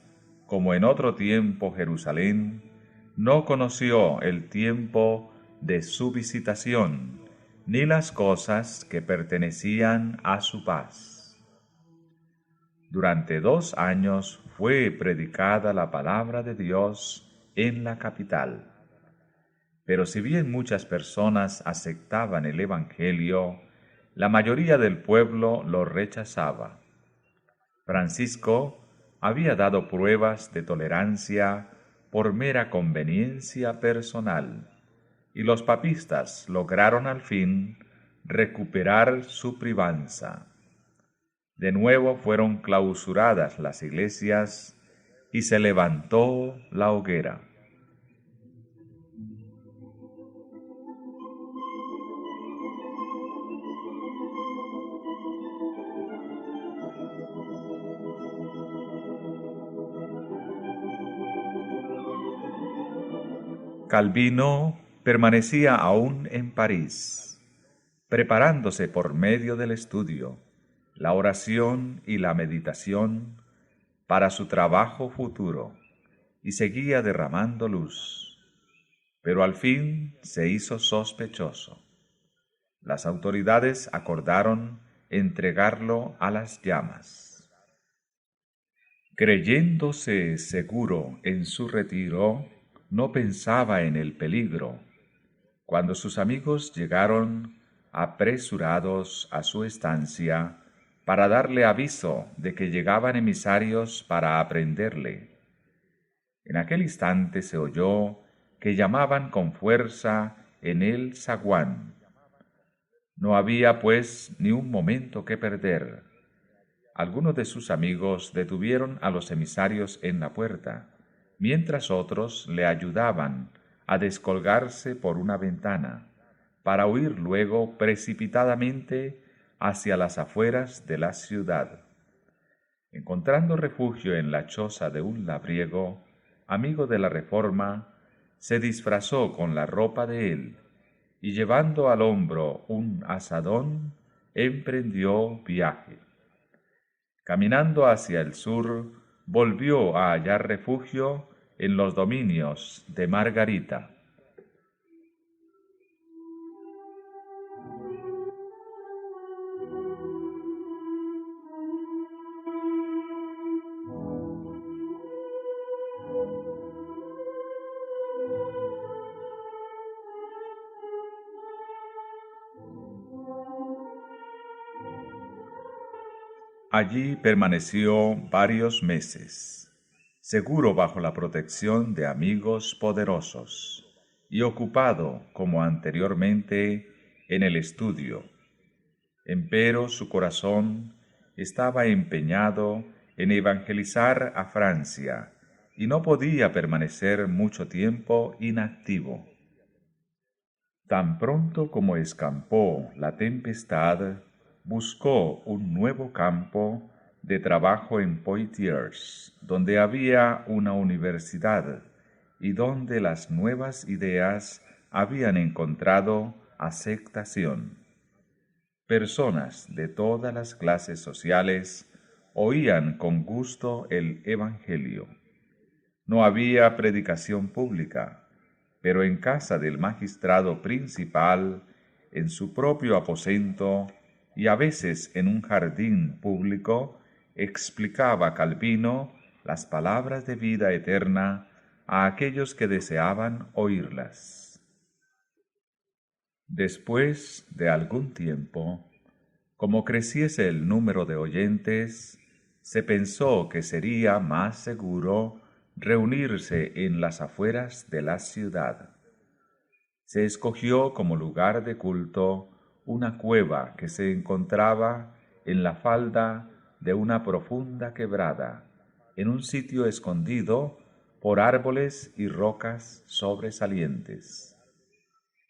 Speaker 1: como en otro tiempo Jerusalén, no conoció el tiempo de su visitación, ni las cosas que pertenecían a su paz. Durante 2 años fue predicada la palabra de Dios en la capital. Pero si bien muchas personas aceptaban el Evangelio, la mayoría del pueblo lo rechazaba. Francisco había dado pruebas de tolerancia por mera conveniencia personal, y los papistas lograron al fin recuperar su privanza. De nuevo fueron clausuradas las iglesias y se levantó la hoguera. Calvino permanecía aún en París, preparándose por medio del estudio, la oración y la meditación para su trabajo futuro, y seguía derramando luz. Pero al fin se hizo sospechoso. Las autoridades acordaron entregarlo a las llamas. Creyéndose seguro en su retiro, no pensaba en el peligro. Cuando sus amigos llegaron apresurados a su estancia para darle aviso de que llegaban emisarios para aprenderle, en aquel instante se oyó que llamaban con fuerza en el zaguán. No había, pues, ni un momento que perder. Algunos de sus amigos detuvieron a los emisarios en la puerta, mientras otros le ayudaban a descolgarse por una ventana, para huir luego precipitadamente hacia las afueras de la ciudad. Encontrando refugio en la choza de un labriego, amigo de la Reforma, se disfrazó con la ropa de él, y llevando al hombro un azadón, emprendió viaje. Caminando hacia el sur, volvió a hallar refugio en los dominios de Margarita. Allí permaneció varios meses, seguro bajo la protección de amigos poderosos, y ocupado, como anteriormente, en el estudio. Empero su corazón estaba empeñado en evangelizar a Francia, y no podía permanecer mucho tiempo inactivo. Tan pronto como escampó la tempestad, buscó un nuevo campo de trabajo en Poitiers, donde había una universidad y donde las nuevas ideas habían encontrado aceptación. Personas de todas las clases sociales oían con gusto el Evangelio. No había predicación pública, pero en casa del magistrado principal, en su propio aposento y a veces en un jardín público, explicaba Calvino las palabras de vida eterna a aquellos que deseaban oírlas. Después de algún tiempo, como creciese el número de oyentes, se pensó que sería más seguro reunirse en las afueras de la ciudad. Se escogió como lugar de culto una cueva que se encontraba en la falda
Speaker 2: de una profunda quebrada, en un sitio escondido por árboles y rocas sobresalientes.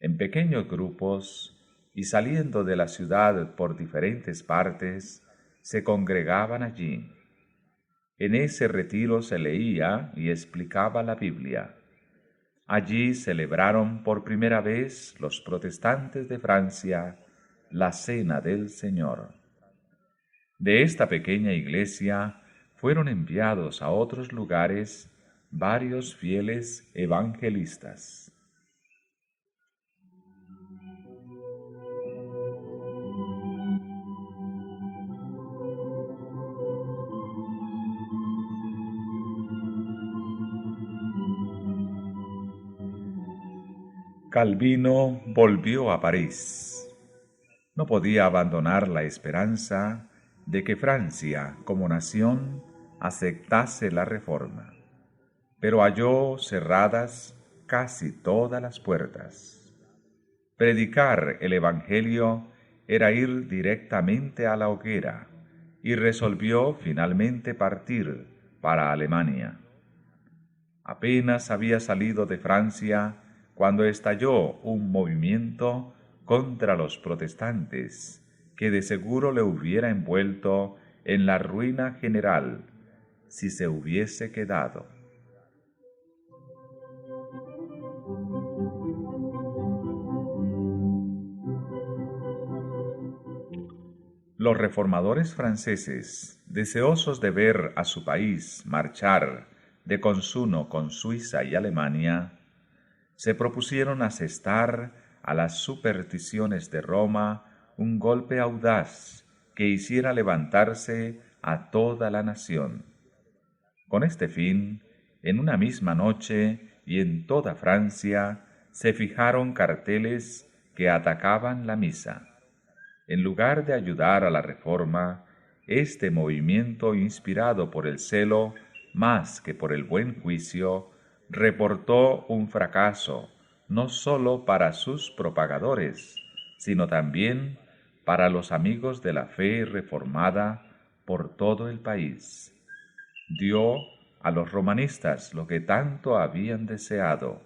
Speaker 2: En pequeños grupos y saliendo de la ciudad por diferentes partes, se congregaban allí. En ese retiro se leía y explicaba la Biblia. Allí celebraron por primera vez los protestantes de Francia la Cena del Señor. De esta pequeña iglesia fueron enviados a otros lugares varios fieles evangelistas. Calvino volvió a París. No podía abandonar la esperanza de que Francia, como nación, aceptase la Reforma, pero halló cerradas casi todas las puertas. Predicar el Evangelio era ir directamente a la hoguera, y resolvió finalmente partir para Alemania. Apenas había salido de Francia cuando estalló un movimiento contra los protestantes que de seguro le hubiera envuelto en la ruina general si se hubiese quedado. Los reformadores franceses, deseosos de ver a su país marchar de consuno con Suiza y Alemania, se propusieron asestar a las supersticiones de Roma un golpe audaz que hiciera levantarse a toda la nación. Con este fin, en una misma noche y en toda Francia, se fijaron carteles que atacaban la misa. En lugar de ayudar a la reforma, este movimiento, inspirado por el celo más que por el buen juicio, reportó un fracaso no sólo para sus propagadores, sino también para los amigos de la fe reformada por todo el país. Dio a los romanistas lo que tanto habían deseado,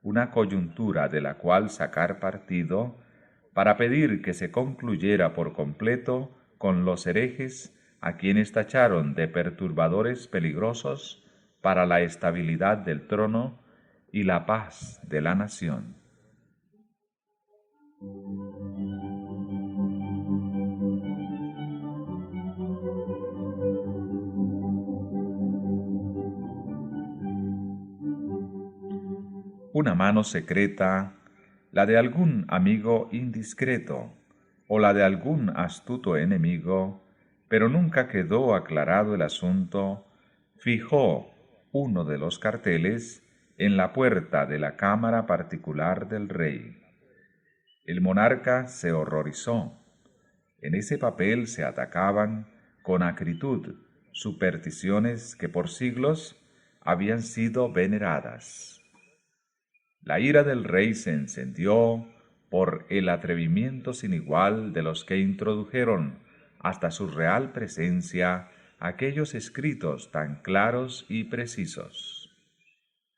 Speaker 2: una coyuntura de la cual sacar partido para pedir que se concluyera por completo con los herejes a quienes tacharon de perturbadores peligrosos para la estabilidad del trono y la paz de la nación. Una mano secreta, la de algún amigo indiscreto, o la de algún astuto enemigo, pero nunca quedó aclarado el asunto, fijó uno de los carteles en la puerta de la cámara particular del rey. El monarca se horrorizó. En ese papel se atacaban con acritud supersticiones que por siglos habían sido veneradas. La ira del rey se encendió por el atrevimiento sin igual de los que introdujeron hasta su real presencia aquellos escritos tan claros y precisos.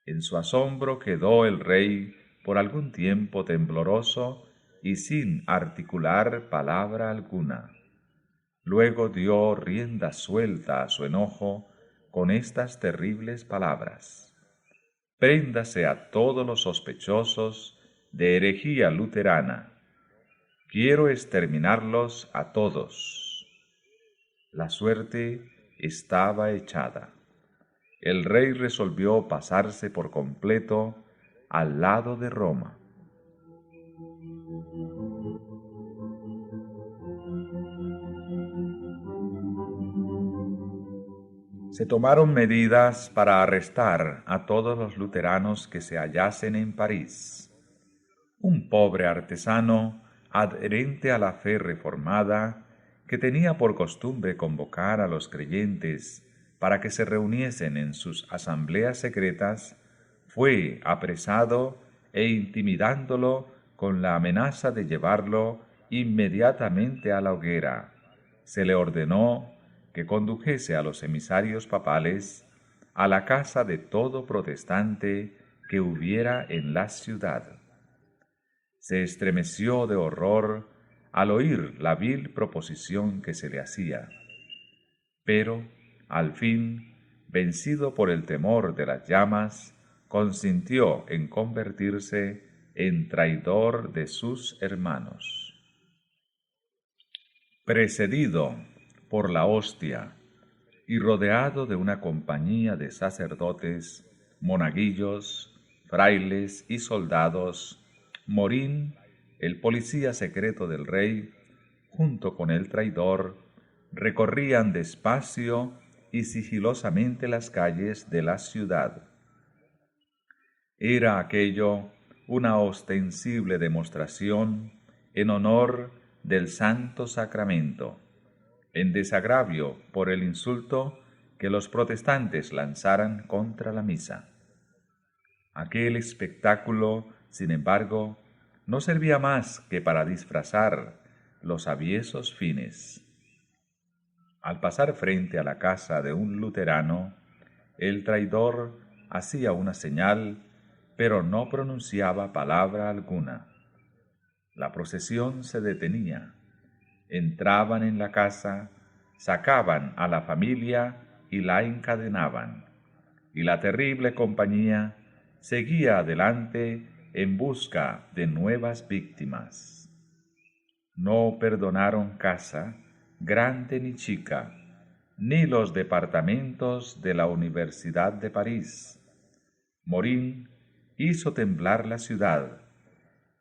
Speaker 2: En su asombro quedó el rey por algún tiempo tembloroso y sin articular palabra alguna. Luego dio rienda suelta a su enojo con estas terribles palabras: préndase a todos los sospechosos de herejía luterana. Quiero exterminarlos a todos. La suerte estaba echada. El rey resolvió pasarse por completo al lado de Roma. Se tomaron medidas para arrestar a todos los luteranos que se hallasen en París. Un pobre artesano, adherente a la fe reformada, que tenía por costumbre convocar a los creyentes para que se reuniesen en sus asambleas secretas, fue apresado e intimidándolo con la amenaza de llevarlo inmediatamente a la hoguera, se le ordenó que condujese a los emisarios papales a la casa de todo protestante que hubiera en la ciudad. Se estremeció de horror al oír la vil proposición que se le hacía, pero, al fin, vencido por el temor de las llamas, consintió en convertirse en traidor de sus hermanos. Precedido por la hostia y rodeado de una compañía de sacerdotes, monaguillos, frailes y soldados, Morín, el policía secreto del rey, junto con el traidor, recorrían despacio y sigilosamente las calles de la ciudad. Era aquello una ostensible demostración en honor del Santo Sacramento, en desagravio por el insulto que los protestantes lanzaran contra la misa. Aquel espectáculo, sin embargo, no servía más que para disfrazar los aviesos fines. Al pasar frente a la casa de un luterano, el traidor hacía una señal, pero no pronunciaba palabra alguna. La procesión se detenía. Entraban en la casa, sacaban a la familia y la encadenaban, y la terrible compañía seguía adelante en busca de nuevas víctimas. No perdonaron casa, grande ni chica, ni los departamentos de la Universidad de París. Morín hizo temblar la ciudad.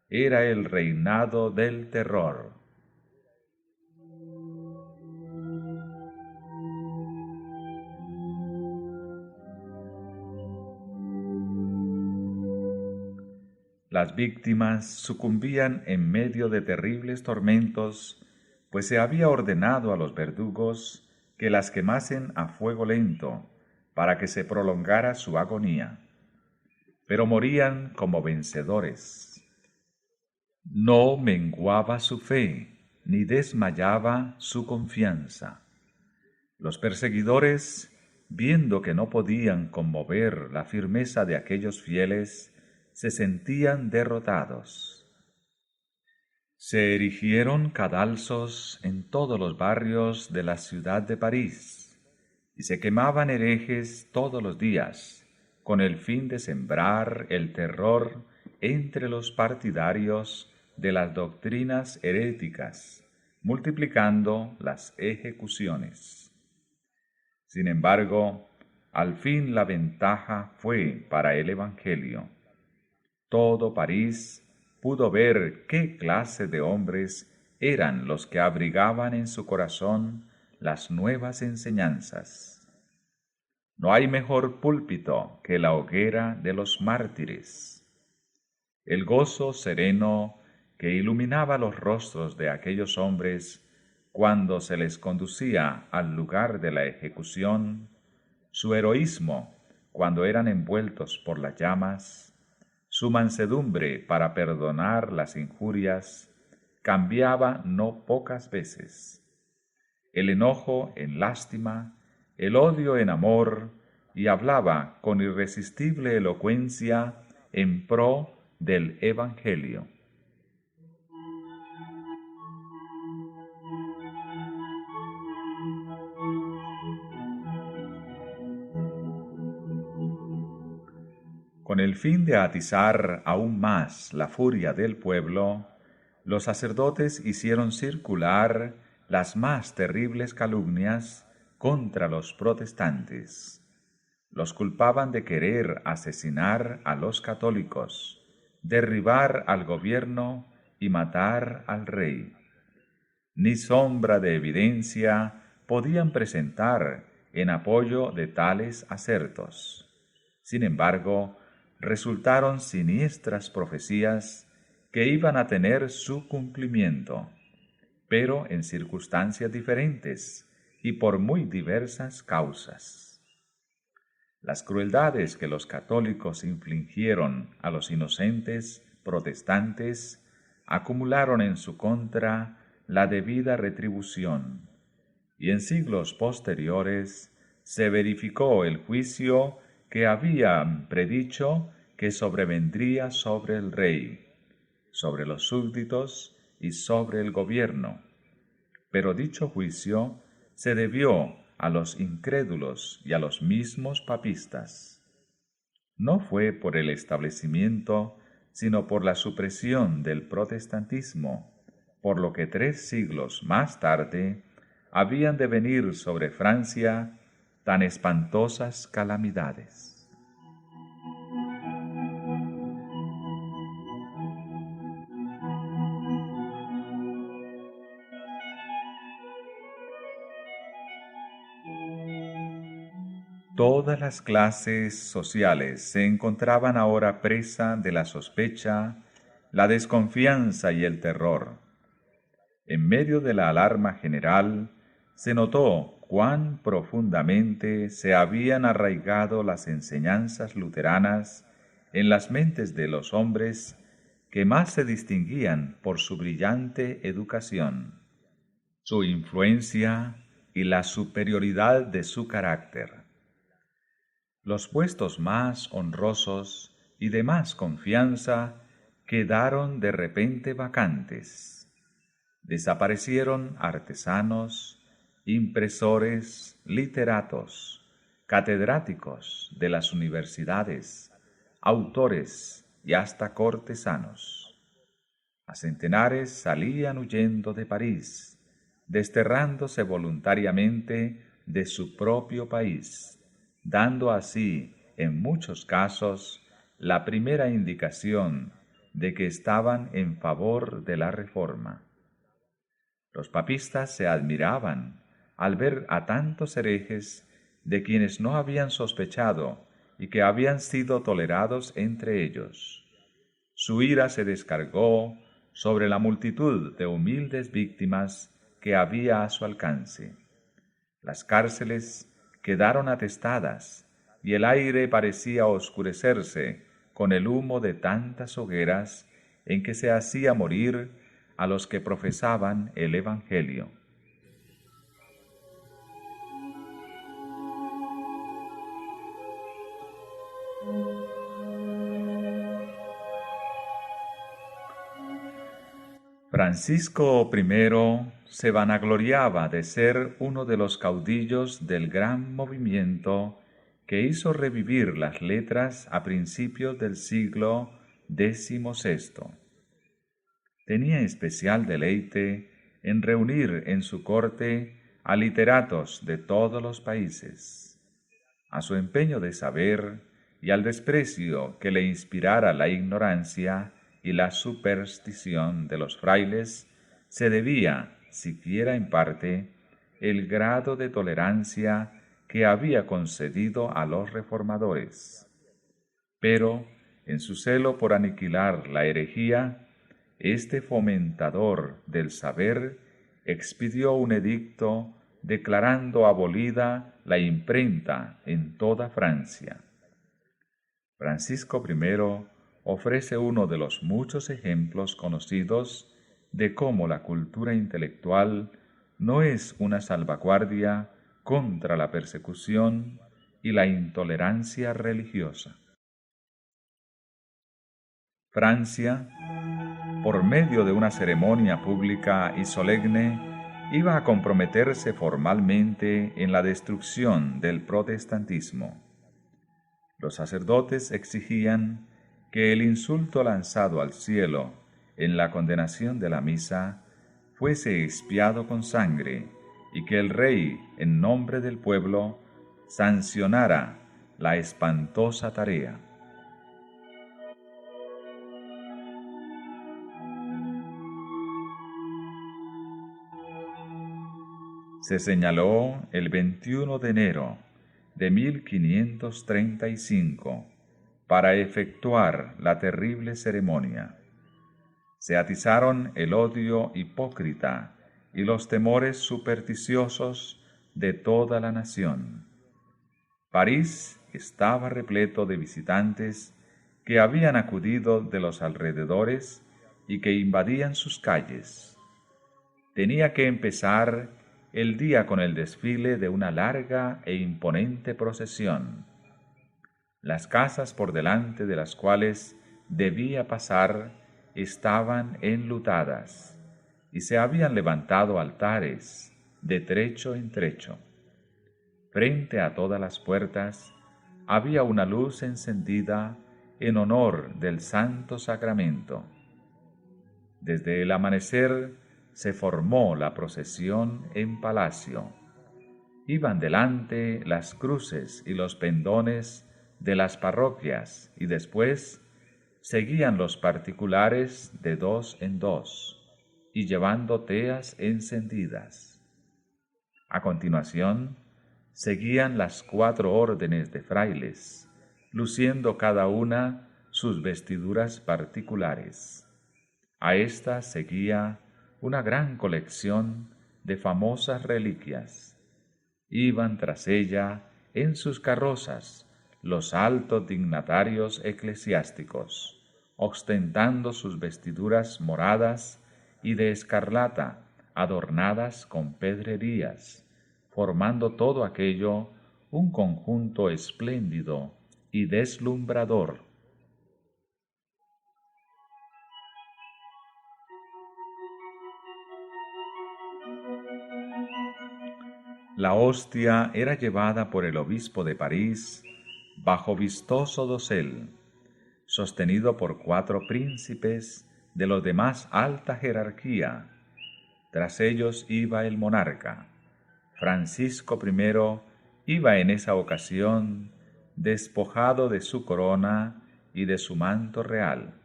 Speaker 2: Era el reinado del terror. Las víctimas sucumbían en medio de terribles tormentos, pues se había ordenado a los verdugos que las quemasen a fuego lento para que se prolongara su agonía. Pero morían como vencedores. No menguaba su fe, ni desmayaba su confianza. Los perseguidores, viendo que no podían conmover la firmeza de aquellos fieles, se sentían derrotados. Se erigieron cadalsos en todos los barrios de la ciudad de París, y se quemaban herejes todos los días, con el fin de sembrar el terror entre los partidarios de las doctrinas heréticas, multiplicando las ejecuciones. Sin embargo, al fin la ventaja fue para el Evangelio. Todo París pudo ver qué clase de hombres eran los que abrigaban en su corazón las nuevas enseñanzas. No hay mejor púlpito que la hoguera de los mártires. El gozo sereno que iluminaba los rostros de aquellos hombres cuando se les conducía al lugar de la ejecución, su heroísmo cuando eran envueltos por las llamas, su mansedumbre para perdonar las injurias, cambiaba no pocas veces. El enojo en lástima, el odio en amor, y hablaba con irresistible elocuencia en pro del Evangelio. Con el fin de atizar aún más la furia del pueblo, los sacerdotes hicieron circular las más terribles calumnias contra los protestantes. Los culpaban de querer asesinar a los católicos, derribar al gobierno y matar al rey. Ni sombra de evidencia podían presentar en apoyo de tales asertos. Sin embargo, resultaron siniestras profecías que iban a tener su cumplimiento, pero en circunstancias diferentes y por muy diversas causas. Las crueldades que los católicos infligieron a los inocentes protestantes acumularon en su contra la debida retribución, y en siglos posteriores se verificó el juicio que habían predicho que sobrevendría sobre el rey, sobre los súbditos y sobre el gobierno. Pero dicho juicio se debió a los incrédulos y a los mismos papistas. No fue por el establecimiento, sino por la supresión del protestantismo, por lo que 3 siglos más tarde habían de venir sobre Francia tan espantosas calamidades. Todas las clases sociales se encontraban ahora presa de la sospecha, la desconfianza y el terror. En medio de la alarma general, se notó cuán profundamente se habían arraigado las enseñanzas luteranas en las mentes de los hombres que más se distinguían por su brillante educación, su influencia y la superioridad de su carácter. Los puestos más honrosos y de más confianza quedaron de repente vacantes. Desaparecieron artesanos, impresores, literatos, catedráticos de las universidades, autores y hasta cortesanos. A centenares salían huyendo de París, desterrándose voluntariamente de su propio país, dando así, en muchos casos, la primera indicación de que estaban en favor de la Reforma. Los papistas se admiraban al ver a tantos herejes de quienes no habían sospechado y que habían sido tolerados entre ellos. Su ira se descargó sobre la multitud de humildes víctimas que había a su alcance. Las cárceles quedaron atestadas y el aire parecía oscurecerse con el humo de tantas hogueras en que se hacía morir a los que profesaban el Evangelio. Francisco I se vanagloriaba de ser uno de los caudillos del gran movimiento que hizo revivir las letras a principios del siglo XVI. Tenía especial deleite en reunir en su corte a literatos de todos los países. A su empeño de saber y al desprecio que le inspirara la ignorancia y la superstición de los frailes, se debía, siquiera en parte, el grado de tolerancia que había concedido a los reformadores. Pero, en su celo por aniquilar la herejía, este fomentador del saber expidió un edicto declarando abolida la imprenta en toda Francia. Francisco I ofrece uno de los muchos ejemplos conocidos de cómo la cultura intelectual no es una salvaguardia contra la persecución y la intolerancia religiosa. Francia, por medio de una ceremonia pública y solemne, iba a comprometerse formalmente en la destrucción del protestantismo. Los sacerdotes exigían que el insulto lanzado al cielo en la condenación de la misa fuese expiado con sangre y que el rey, en nombre del pueblo, sancionara la espantosa tarea. Se señaló el 21 de enero de 1535 para efectuar la terrible ceremonia. Se atizaron el odio hipócrita y los temores supersticiosos de toda la nación. París estaba repleto de visitantes que habían acudido de los alrededores y que invadían sus calles. Tenía que empezar el día con el desfile de una larga e imponente procesión. Las casas por delante de las cuales debía pasar estaban enlutadas, y se habían levantado altares de trecho en trecho. Frente a todas las puertas había una luz encendida en honor del Santo Sacramento. Desde el amanecer se formó la procesión en palacio. Iban delante las cruces y los pendones de las parroquias y después seguían los particulares de dos en dos y llevando teas encendidas. A continuación, seguían las 4 órdenes de frailes, luciendo cada una sus vestiduras particulares. A esta seguía una gran colección de famosas reliquias. Iban tras ella en sus carrozas los altos dignatarios eclesiásticos, ostentando sus vestiduras moradas y de escarlata, adornadas con pedrerías, formando todo aquello un conjunto espléndido y deslumbrador. La hostia era llevada por el obispo de París bajo vistoso dosel, sostenido por 4 príncipes de los de más alta jerarquía. Tras ellos iba el monarca. Francisco I iba en esa ocasión despojado de su corona y de su manto real,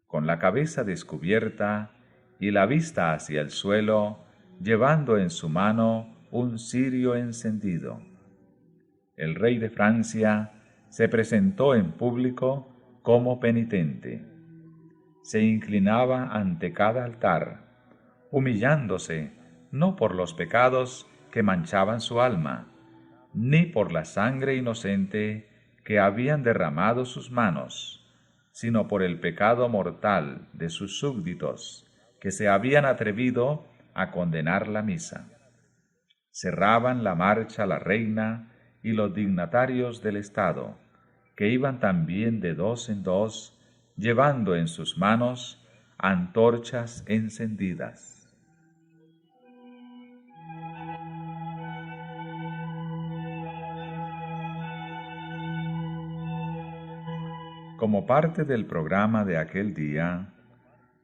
Speaker 2: con la cabeza descubierta y la vista hacia el suelo, llevando en su mano un cirio encendido. El rey de Francia se presentó en público como penitente. Se inclinaba ante cada altar, humillándose no por los pecados que manchaban su alma, ni por la sangre inocente que habían derramado sus manos, sino por el pecado mortal de sus súbditos que se habían atrevido a condenar la misa. Cerraban la marcha la reina y los dignatarios del Estado, que iban también de 2 en 2, llevando en sus manos antorchas encendidas. Como parte del programa de aquel día,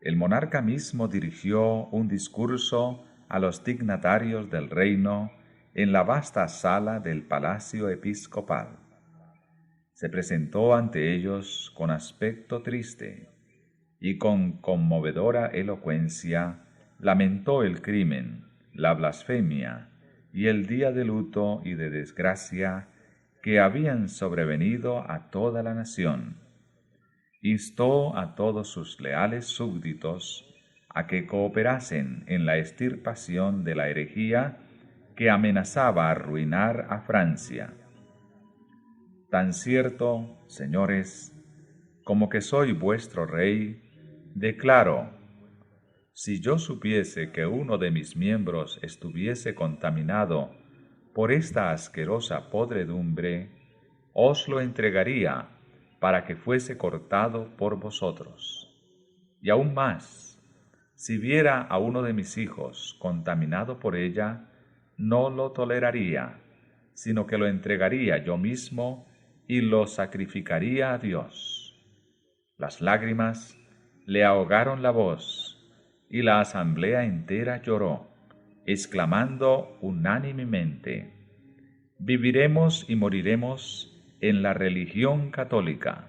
Speaker 2: el monarca mismo dirigió un discurso a los dignatarios del reino en la vasta sala del Palacio Episcopal. Se presentó ante ellos con aspecto triste y con conmovedora elocuencia lamentó el crimen, la blasfemia y el día de luto y de desgracia que habían sobrevenido a toda la nación. Instó a todos sus leales súbditos a que cooperasen en la extirpación de la herejía que amenazaba arruinar a Francia. Tan cierto, señores, como que soy vuestro rey, declaro, si yo supiese que uno de mis miembros estuviese contaminado por esta asquerosa podredumbre, os lo entregaría para que fuese cortado por vosotros. Y aún más, si viera a uno de mis hijos contaminado por ella, no lo toleraría, sino que lo entregaría yo mismo y lo sacrificaría a Dios. Las lágrimas le ahogaron la voz, y la asamblea entera lloró, exclamando unánimemente: «Viviremos y moriremos en la religión católica».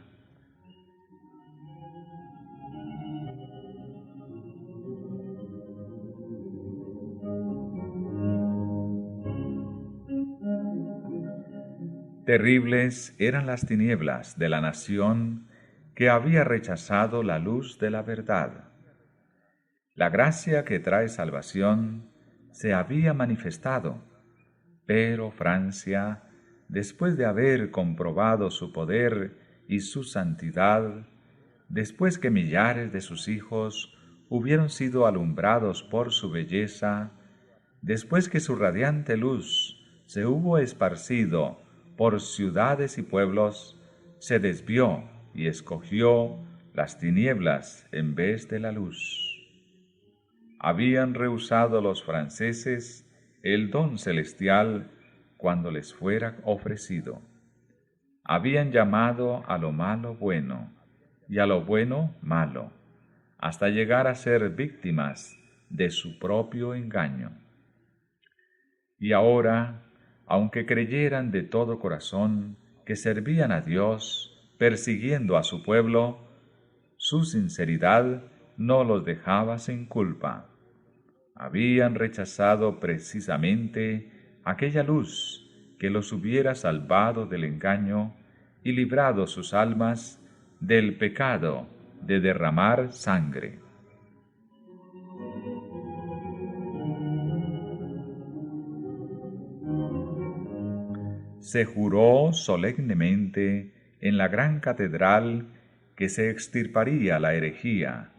Speaker 2: Terribles eran las tinieblas de la nación que había rechazado la luz de la verdad. La gracia que trae salvación se había manifestado, pero Francia, después de haber comprobado su poder y su santidad, después que millares de sus hijos hubieron sido alumbrados por su belleza, Después que su radiante luz se hubo esparcido por ciudades y pueblos, se desvió y escogió las tinieblas en vez de la luz. Habían rehusado los franceses el don celestial cuando les fuera ofrecido. Habían llamado a lo malo bueno y a lo bueno malo, hasta llegar a ser víctimas de su propio engaño. Y ahora, aunque creyeran de todo corazón que servían a Dios, persiguiendo a su pueblo, su sinceridad no los dejaba sin culpa. Habían rechazado precisamente aquella luz que los hubiera salvado del engaño y librado sus almas del pecado de derramar sangre. Se juró solemnemente en la gran catedral que se extirparía la herejía,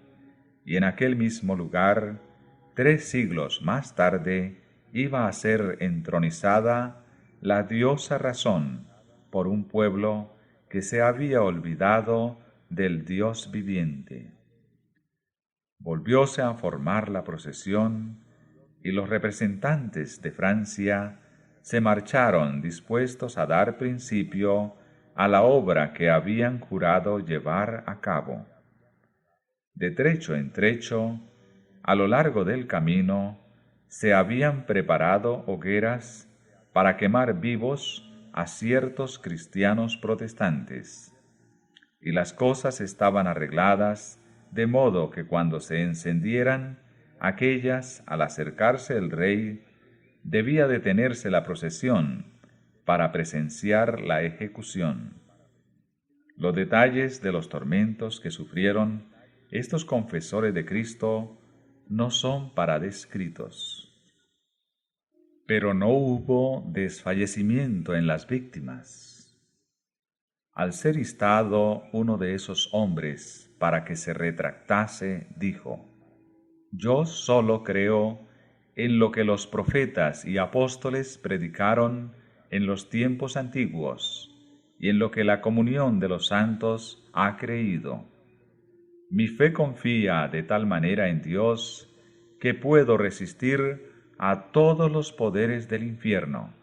Speaker 2: y en aquel mismo lugar, 3 siglos más tarde, iba a ser entronizada la diosa razón por un pueblo que se había olvidado del Dios viviente. Volvióse a formar la procesión, y los representantes de Francia se marcharon dispuestos a dar principio a la obra que habían jurado llevar a cabo. De trecho en trecho, a lo largo del camino, se habían preparado hogueras para quemar vivos a ciertos cristianos protestantes, y las cosas estaban arregladas de modo que cuando se encendieran aquellas, al acercarse el rey, debía detenerse la procesión para presenciar la ejecución. Los detalles de los tormentos que sufrieron estos confesores de Cristo no son para descritos. Pero no hubo desfallecimiento en las víctimas. Al ser instado uno de esos hombres para que se retractase, dijo: «Yo solo creo en lo que los profetas y apóstoles predicaron en los tiempos antiguos y en lo que la comunión de los santos ha creído. Mi fe confía de tal manera en Dios que puedo resistir a todos los poderes del infierno».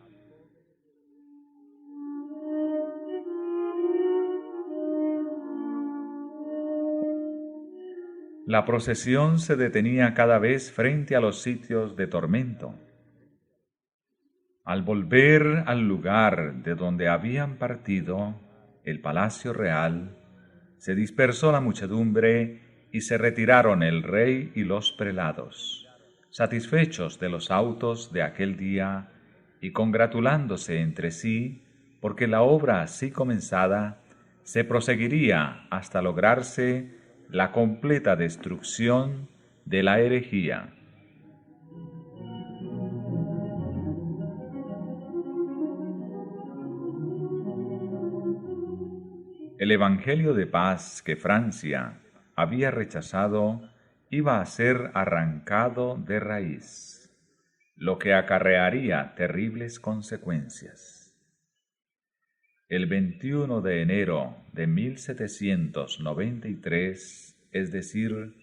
Speaker 2: La procesión se detenía cada vez frente a los sitios de tormento. Al volver al lugar de donde habían partido, el palacio real, se dispersó la muchedumbre y se retiraron el rey y los prelados, satisfechos de los autos de aquel día y congratulándose entre sí, porque la obra así comenzada se proseguiría hasta lograrse la completa destrucción de la herejía. El evangelio de paz que Francia había rechazado iba a ser arrancado de raíz, lo que acarrearía terribles consecuencias. El 21 de enero de 1793, es decir,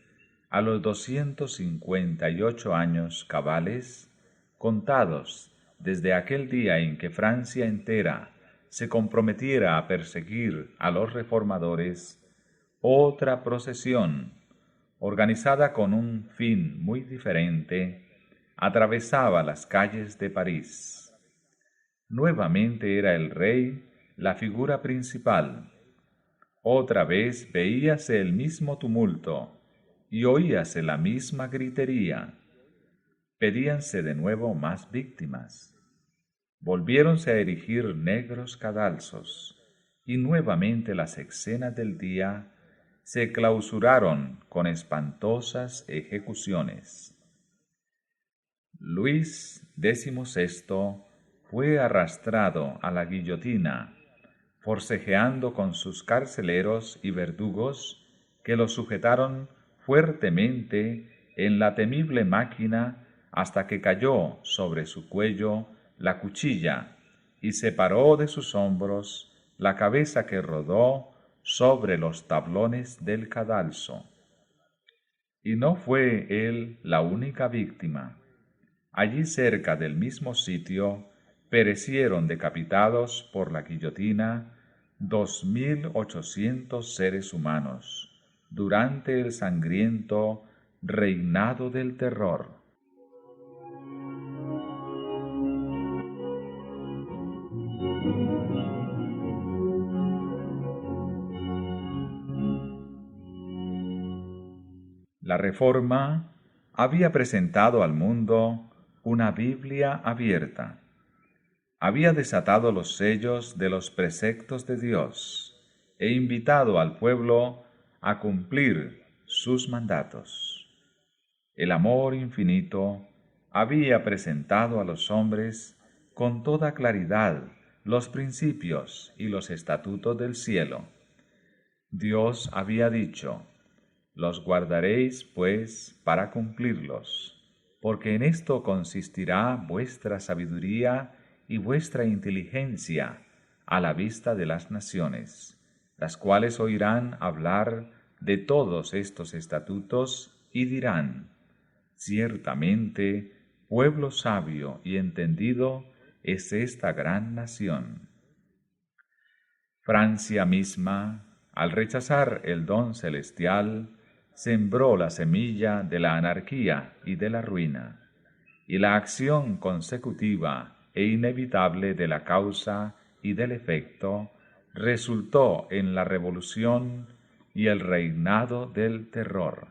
Speaker 2: a los 258 años cabales, contados desde aquel día en que Francia entera se comprometiera a perseguir a los reformadores, otra procesión, organizada con un fin muy diferente, atravesaba las calles de París. Nuevamente era el rey la figura principal. Otra vez veíase el mismo tumulto y oíase la misma gritería. Pedíanse de nuevo más víctimas. Volviéronse a erigir negros cadalsos, y nuevamente las escenas del día se clausuraron con espantosas ejecuciones. Luis XVI fue arrastrado a la guillotina, forcejeando con sus carceleros y verdugos que lo sujetaron fuertemente en la temible máquina hasta que cayó sobre su cuello la cuchilla y separó de sus hombros la cabeza que rodó sobre los tablones del cadalso. Y no fue él la única víctima. Allí cerca del mismo sitio perecieron decapitados por la guillotina 2.800 seres humanos durante el sangriento reinado del terror. La Reforma había presentado al mundo una Biblia abierta. Había desatado los sellos de los preceptos de Dios e invitado al pueblo a cumplir sus mandatos. El amor infinito había presentado a los hombres con toda claridad los principios y los estatutos del cielo. Dios había dicho: los guardaréis, pues, para cumplirlos, porque en esto consistirá vuestra sabiduría y vuestra inteligencia a la vista de las naciones, las cuales oirán hablar de todos estos estatutos y dirán: ciertamente, pueblo sabio y entendido es esta gran nación. Francia misma, al rechazar el don celestial, sembró la semilla de la anarquía y de la ruina, y la acción consecutiva e inevitable de la causa y del efecto resultó en la revolución y el reinado del terror.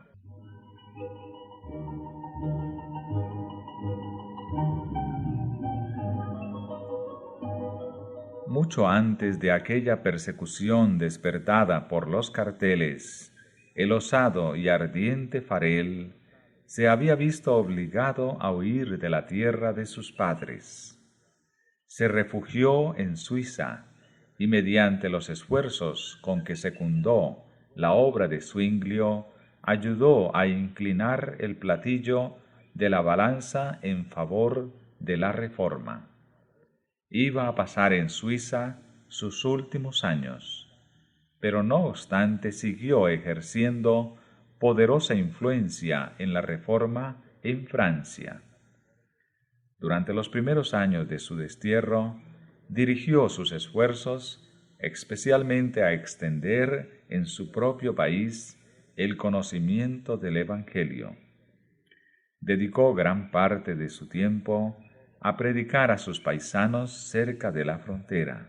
Speaker 2: Mucho antes de aquella persecución despertada por los carteles, el osado y ardiente Farel se había visto obligado a huir de la tierra de sus padres. Se refugió en Suiza y mediante los esfuerzos con que secundó la obra de Zwinglio, ayudó a inclinar el platillo de la balanza en favor de la Reforma. Iba a pasar en Suiza sus últimos años, pero no obstante siguió ejerciendo poderosa influencia en la Reforma en Francia. Durante los primeros años de su destierro, dirigió sus esfuerzos especialmente a extender en su propio país el conocimiento del Evangelio. Dedicó gran parte de su tiempo a predicar a sus paisanos cerca de la frontera,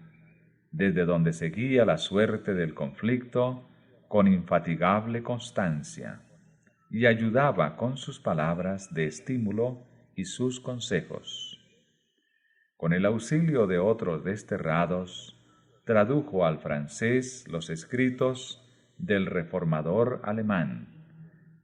Speaker 2: desde donde seguía la suerte del conflicto con infatigable constancia, y ayudaba con sus palabras de estímulo y sus consejos. Con el auxilio de otros desterrados, tradujo al francés los escritos del reformador alemán,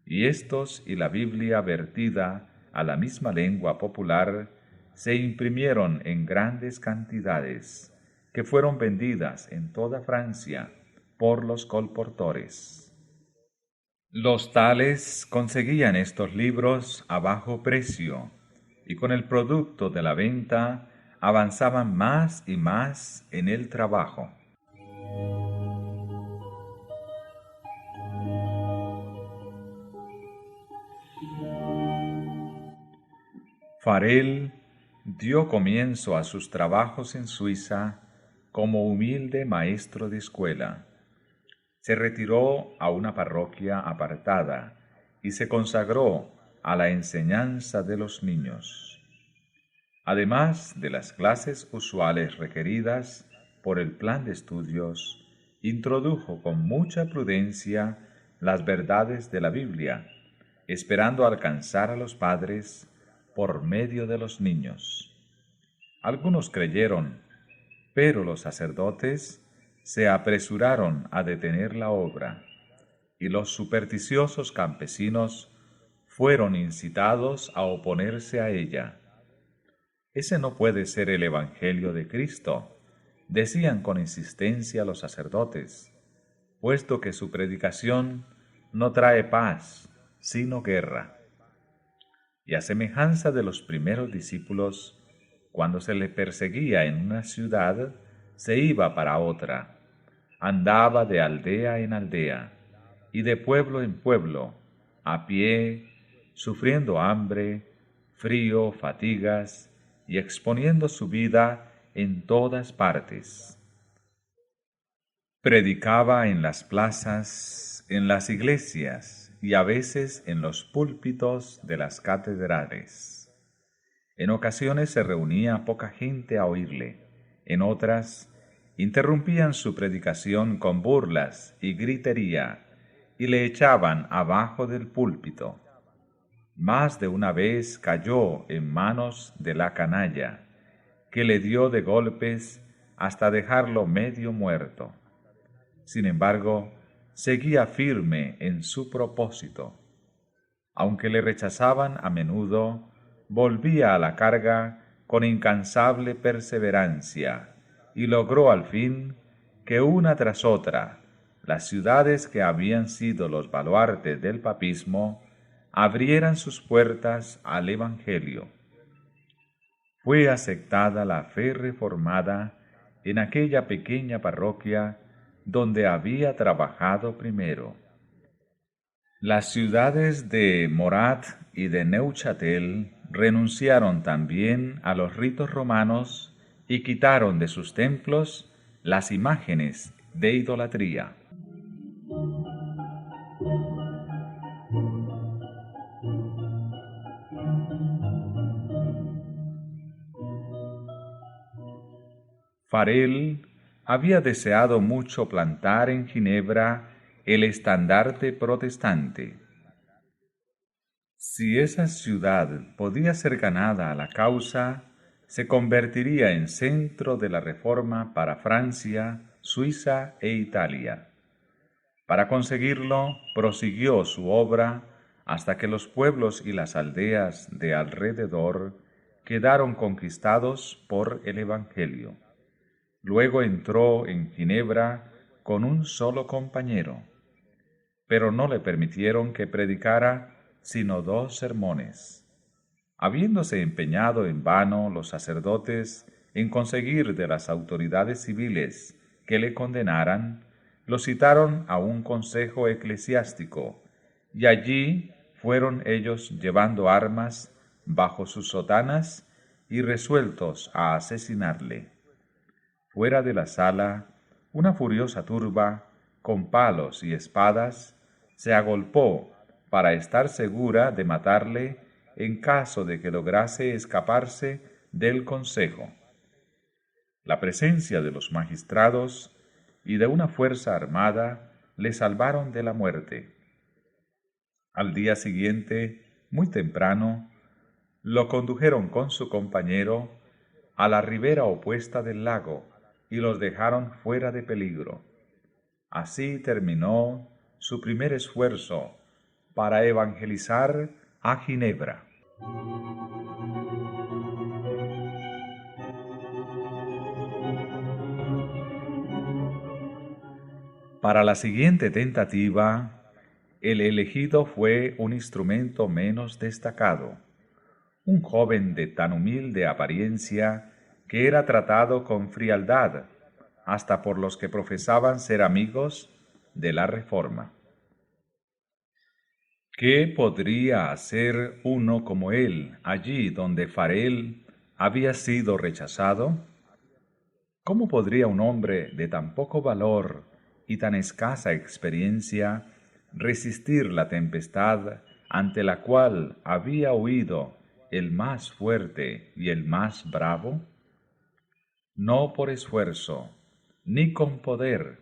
Speaker 2: y estos y la Biblia vertida a la misma lengua popular se imprimieron en grandes cantidades, que fueron vendidas en toda Francia por los colportores. Los tales conseguían estos libros a bajo precio, y con el producto de la venta avanzaban más y más en el trabajo. Farel dio comienzo a sus trabajos en Suiza como humilde maestro de escuela. Se retiró a una parroquia apartada y se consagró a la enseñanza de los niños. Además de las clases usuales requeridas por el plan de estudios, introdujo con mucha prudencia las verdades de la Biblia, esperando alcanzar a los padres por medio de los niños. Algunos creyeron, pero los sacerdotes se apresuraron a detener la obra, y los supersticiosos campesinos fueron incitados a oponerse a ella. Ese no puede ser el Evangelio de Cristo, decían con insistencia los sacerdotes, puesto que su predicación no trae paz, sino guerra. y a semejanza de los primeros discípulos, cuando se le perseguía en una ciudad, se iba para otra, andaba de aldea en aldea, y de pueblo en pueblo, a pie, sufriendo hambre, frío, fatigas, y exponiendo su vida en todas partes. Predicaba en las plazas, en las iglesias y a veces en los púlpitos de las catedrales. En ocasiones se reunía poca gente a oírle, en otras interrumpían su predicación con burlas y gritería y le echaban abajo del púlpito. Más de una vez cayó en manos de la canalla, que le dio de golpes hasta dejarlo medio muerto. Sin embargo, seguía firme en su propósito. Aunque le rechazaban a menudo, volvía a la carga con incansable perseverancia y logró al fin que una tras otra las ciudades que habían sido los baluartes del papismo abrieran sus puertas al Evangelio. Fue aceptada la fe reformada en aquella pequeña parroquia donde había trabajado primero. Las ciudades de Morat y de Neuchâtel renunciaron también a los ritos romanos y quitaron de sus templos las imágenes de idolatría. Farel había deseado mucho plantar en Ginebra el estandarte protestante. Si esa ciudad podía ser ganada a la causa, se convertiría en centro de la reforma para Francia, Suiza e Italia. Para conseguirlo, prosiguió su obra hasta que los pueblos y las aldeas de alrededor quedaron conquistados por el Evangelio. Luego entró en Ginebra con un solo compañero, pero no le permitieron que predicara sino 2 sermones. Habiéndose empeñado en vano los sacerdotes en conseguir de las autoridades civiles que le condenaran, lo citaron a un consejo eclesiástico, y allí fueron ellos llevando armas bajo sus sotanas y resueltos a asesinarle. Fuera de la sala, una furiosa turba, con palos y espadas, se agolpó para estar segura de matarle en caso de que lograse escaparse del consejo. La presencia de los magistrados y de una fuerza armada le salvaron de la muerte. Al día siguiente, muy temprano, lo condujeron con su compañero a la ribera opuesta del lago y los dejaron fuera de peligro. Así terminó su primer esfuerzo para evangelizar a Ginebra. Para la siguiente tentativa, el elegido fue un instrumento menos destacado, un joven de tan humilde apariencia que era tratado con frialdad hasta por los que profesaban ser amigos de la Reforma. ¿Qué podría hacer uno como él allí donde Farel había sido rechazado? ¿Cómo podría un hombre de tan poco valor y tan escasa experiencia resistir la tempestad ante la cual había huido el más fuerte y el más bravo? No por esfuerzo, ni con poder,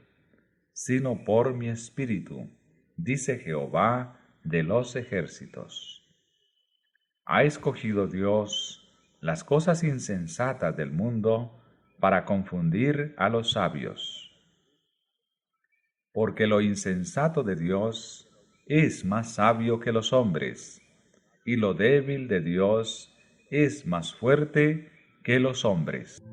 Speaker 2: sino por mi espíritu, dice Jehová de los ejércitos. Ha escogido Dios las cosas insensatas del mundo para confundir a los sabios. Porque lo insensato de Dios es más sabio que los hombres, y lo débil de Dios es más fuerte que los hombres.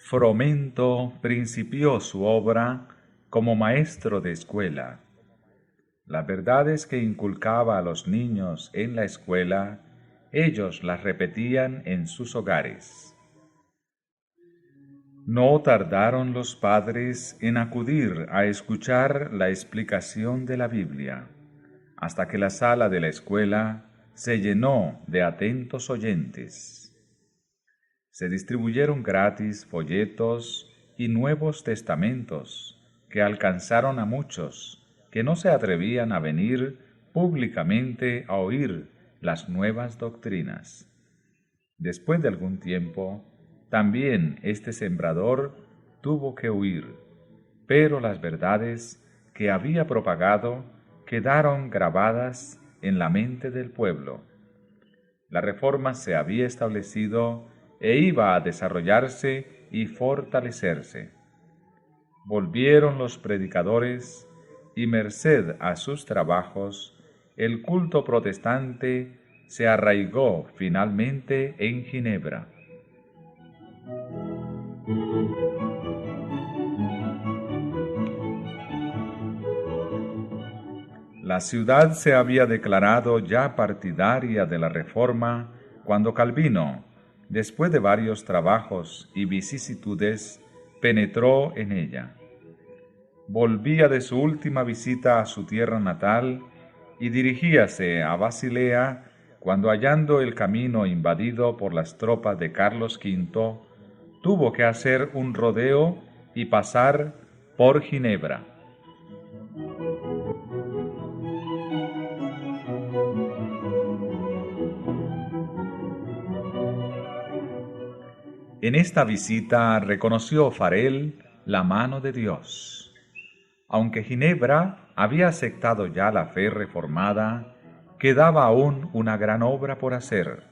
Speaker 1: Fromento principió su obra como maestro de escuela. Las verdades que inculcaba a los niños en la escuela, ellos las repetían en sus hogares. No tardaron los padres en acudir a escuchar la explicación de la Biblia, hasta que la sala de la escuela se llenó de atentos oyentes. Se distribuyeron gratis folletos y Nuevos Testamentos que alcanzaron a muchos que no se atrevían a venir públicamente a oír las nuevas doctrinas. Después de algún tiempo, también este sembrador tuvo que huir, pero las verdades que había propagado quedaron grabadas en la mente del pueblo. La reforma se había establecido e iba a desarrollarse y fortalecerse. Volvieron los predicadores y merced a sus trabajos, el culto protestante se arraigó finalmente en Ginebra. La ciudad se había declarado ya partidaria de la Reforma cuando Calvino, después de varios trabajos y vicisitudes, penetró en ella. Volvía de su última visita a su tierra natal y dirigíase a Basilea cuando, hallando el camino invadido por las tropas de Carlos V, tuvo que hacer un rodeo y pasar por Ginebra. En esta visita reconoció Farel la mano de Dios. Aunque Ginebra había aceptado ya la fe reformada, quedaba aún una gran obra por hacer.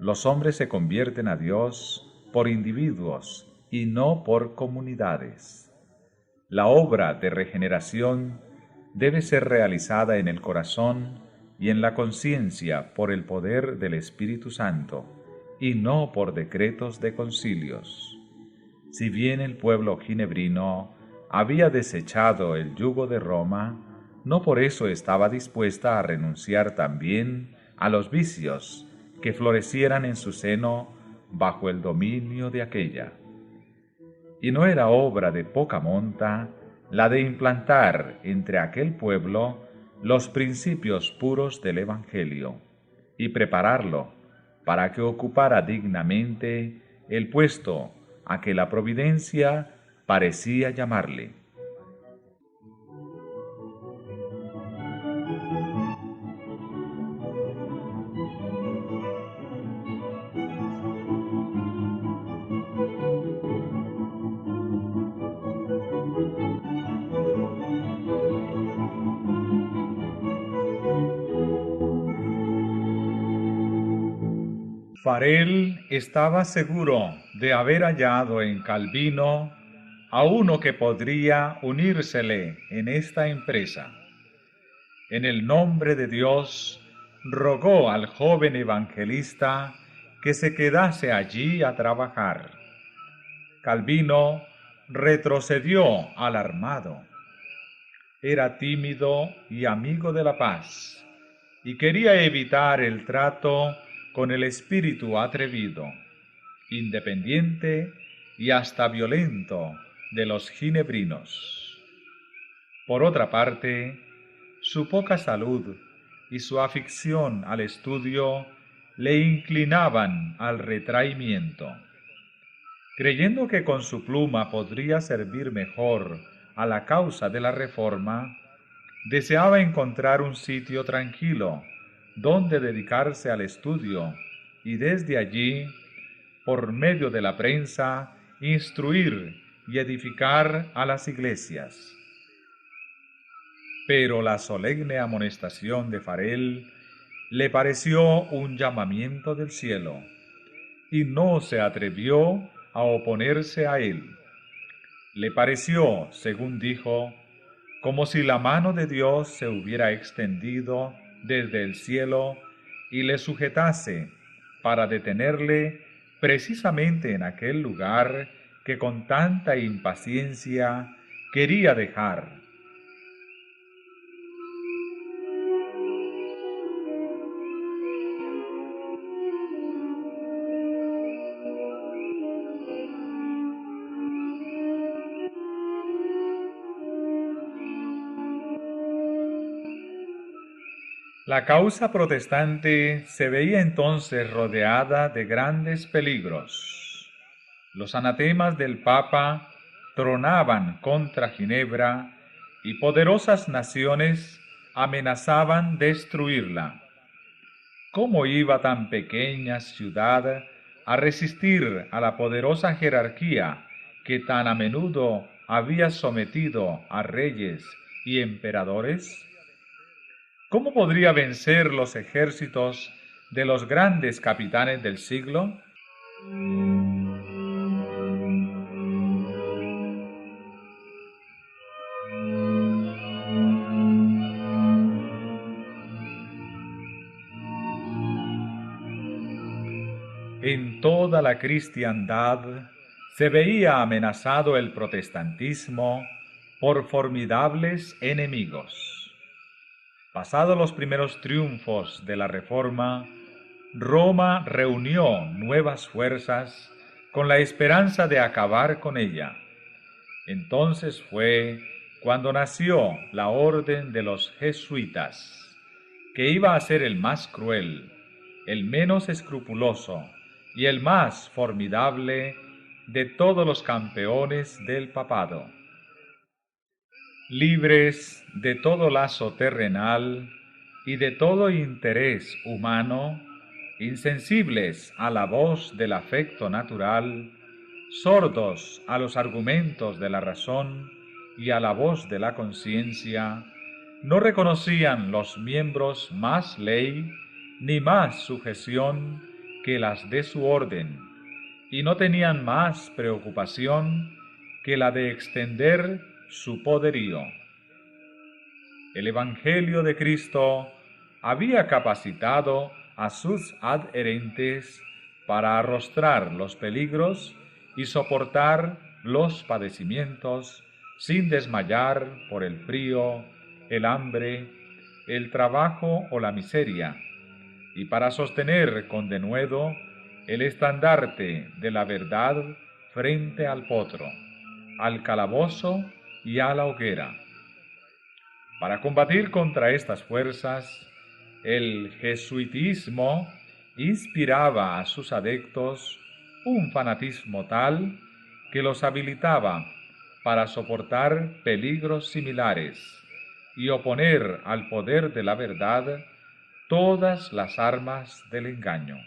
Speaker 1: Los hombres se convierten a Dios por individuos y no por comunidades. La obra de regeneración debe ser realizada en el corazón y en la conciencia por el poder del Espíritu Santo, y no por decretos de concilios. Si bien el pueblo ginebrino había desechado el yugo de Roma, no por eso estaba dispuesta a renunciar también a los vicios que florecieran en su seno bajo el dominio de aquella. Y no era obra de poca monta la de implantar entre aquel pueblo los principios puros del Evangelio y prepararlo para que ocupara dignamente el puesto a que la providencia parecía llamarle. Farel estaba seguro de haber hallado en Calvino a uno que podría unírsele en esta empresa. En el nombre de Dios, rogó al joven evangelista que se quedase allí a trabajar. Calvino retrocedió alarmado. Era tímido y amigo de la paz, y quería evitar el trato con el espíritu atrevido, independiente y hasta violento de los ginebrinos. Por otra parte, su poca salud y su afición al estudio le inclinaban al retraimiento. Creyendo que con su pluma podría servir mejor a la causa de la reforma, deseaba encontrar un sitio tranquilo donde dedicarse al estudio y desde allí, por medio de la prensa, instruir y edificar a las iglesias. Pero la solemne amonestación de Farel le pareció un llamamiento del cielo, y no se atrevió a oponerse a él. Le pareció, según dijo, como si la mano de Dios se hubiera extendido desde el cielo y le sujetase para detenerle precisamente en aquel lugar que con tanta impaciencia quería dejar. La causa protestante se veía entonces rodeada de grandes peligros. Los anatemas del Papa tronaban contra Ginebra y poderosas naciones amenazaban destruirla. ¿Cómo iba tan pequeña ciudad a resistir a la poderosa jerarquía que tan a menudo había sometido a reyes y emperadores? ¿Cómo podría vencer los ejércitos de los grandes capitanes del siglo? En toda la cristiandad se veía amenazado el protestantismo por formidables enemigos. Pasados los primeros triunfos de la Reforma, Roma reunió nuevas fuerzas con la esperanza de acabar con ella. Entonces fue cuando nació la orden de los jesuitas, que iba a ser el más cruel, el menos escrupuloso y el más formidable de todos los campeones del papado. Libres de todo lazo terrenal y de todo interés humano, insensibles a la voz del afecto natural, sordos a los argumentos de la razón y a la voz de la conciencia, no reconocían los miembros más ley ni más sujeción que las de su orden, y no tenían más preocupación que la de extender su poderío. El Evangelio de Cristo había capacitado a sus adherentes para arrostrar los peligros y soportar los padecimientos sin desmayar por el frío, el hambre, el trabajo o la miseria, y para sostener con denuedo el estandarte de la verdad frente al potro, al calabozo y a la hoguera. Para combatir contra estas fuerzas, el jesuitismo inspiraba a sus adeptos un fanatismo tal que los habilitaba para soportar peligros similares y oponer al poder de la verdad todas las armas del engaño.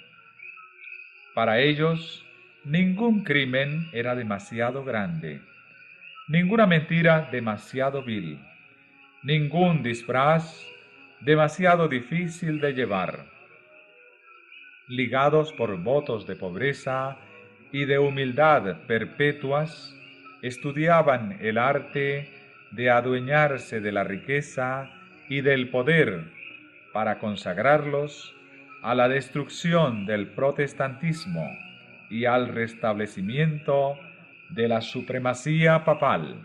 Speaker 1: Para ellos, ningún crimen era demasiado grande, ninguna mentira demasiado vil, ningún disfraz demasiado difícil de llevar. Ligados por votos de pobreza y de humildad perpetuas, estudiaban el arte de adueñarse de la riqueza y del poder para consagrarlos a la destrucción del protestantismo y al restablecimiento de la supremacía papal.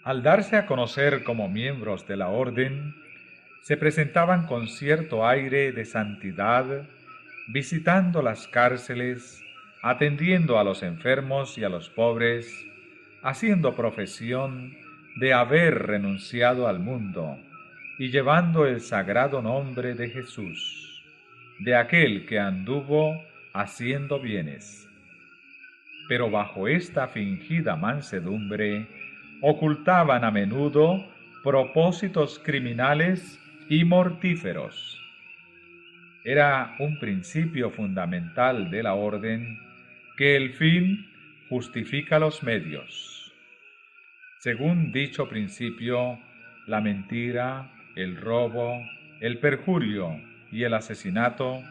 Speaker 1: Al darse a conocer como miembros de la orden, se presentaban con cierto aire de santidad, visitando las cárceles, atendiendo a los enfermos y a los pobres, haciendo profesión de haber renunciado al mundo y llevando el sagrado nombre de Jesús, de aquel que anduvo haciendo bienes. Pero bajo esta fingida mansedumbre ocultaban a menudo propósitos criminales y mortíferos. Era un principio fundamental de la orden que el fin justifica los medios. Según dicho principio, la mentira, el robo, el perjurio y el asesinato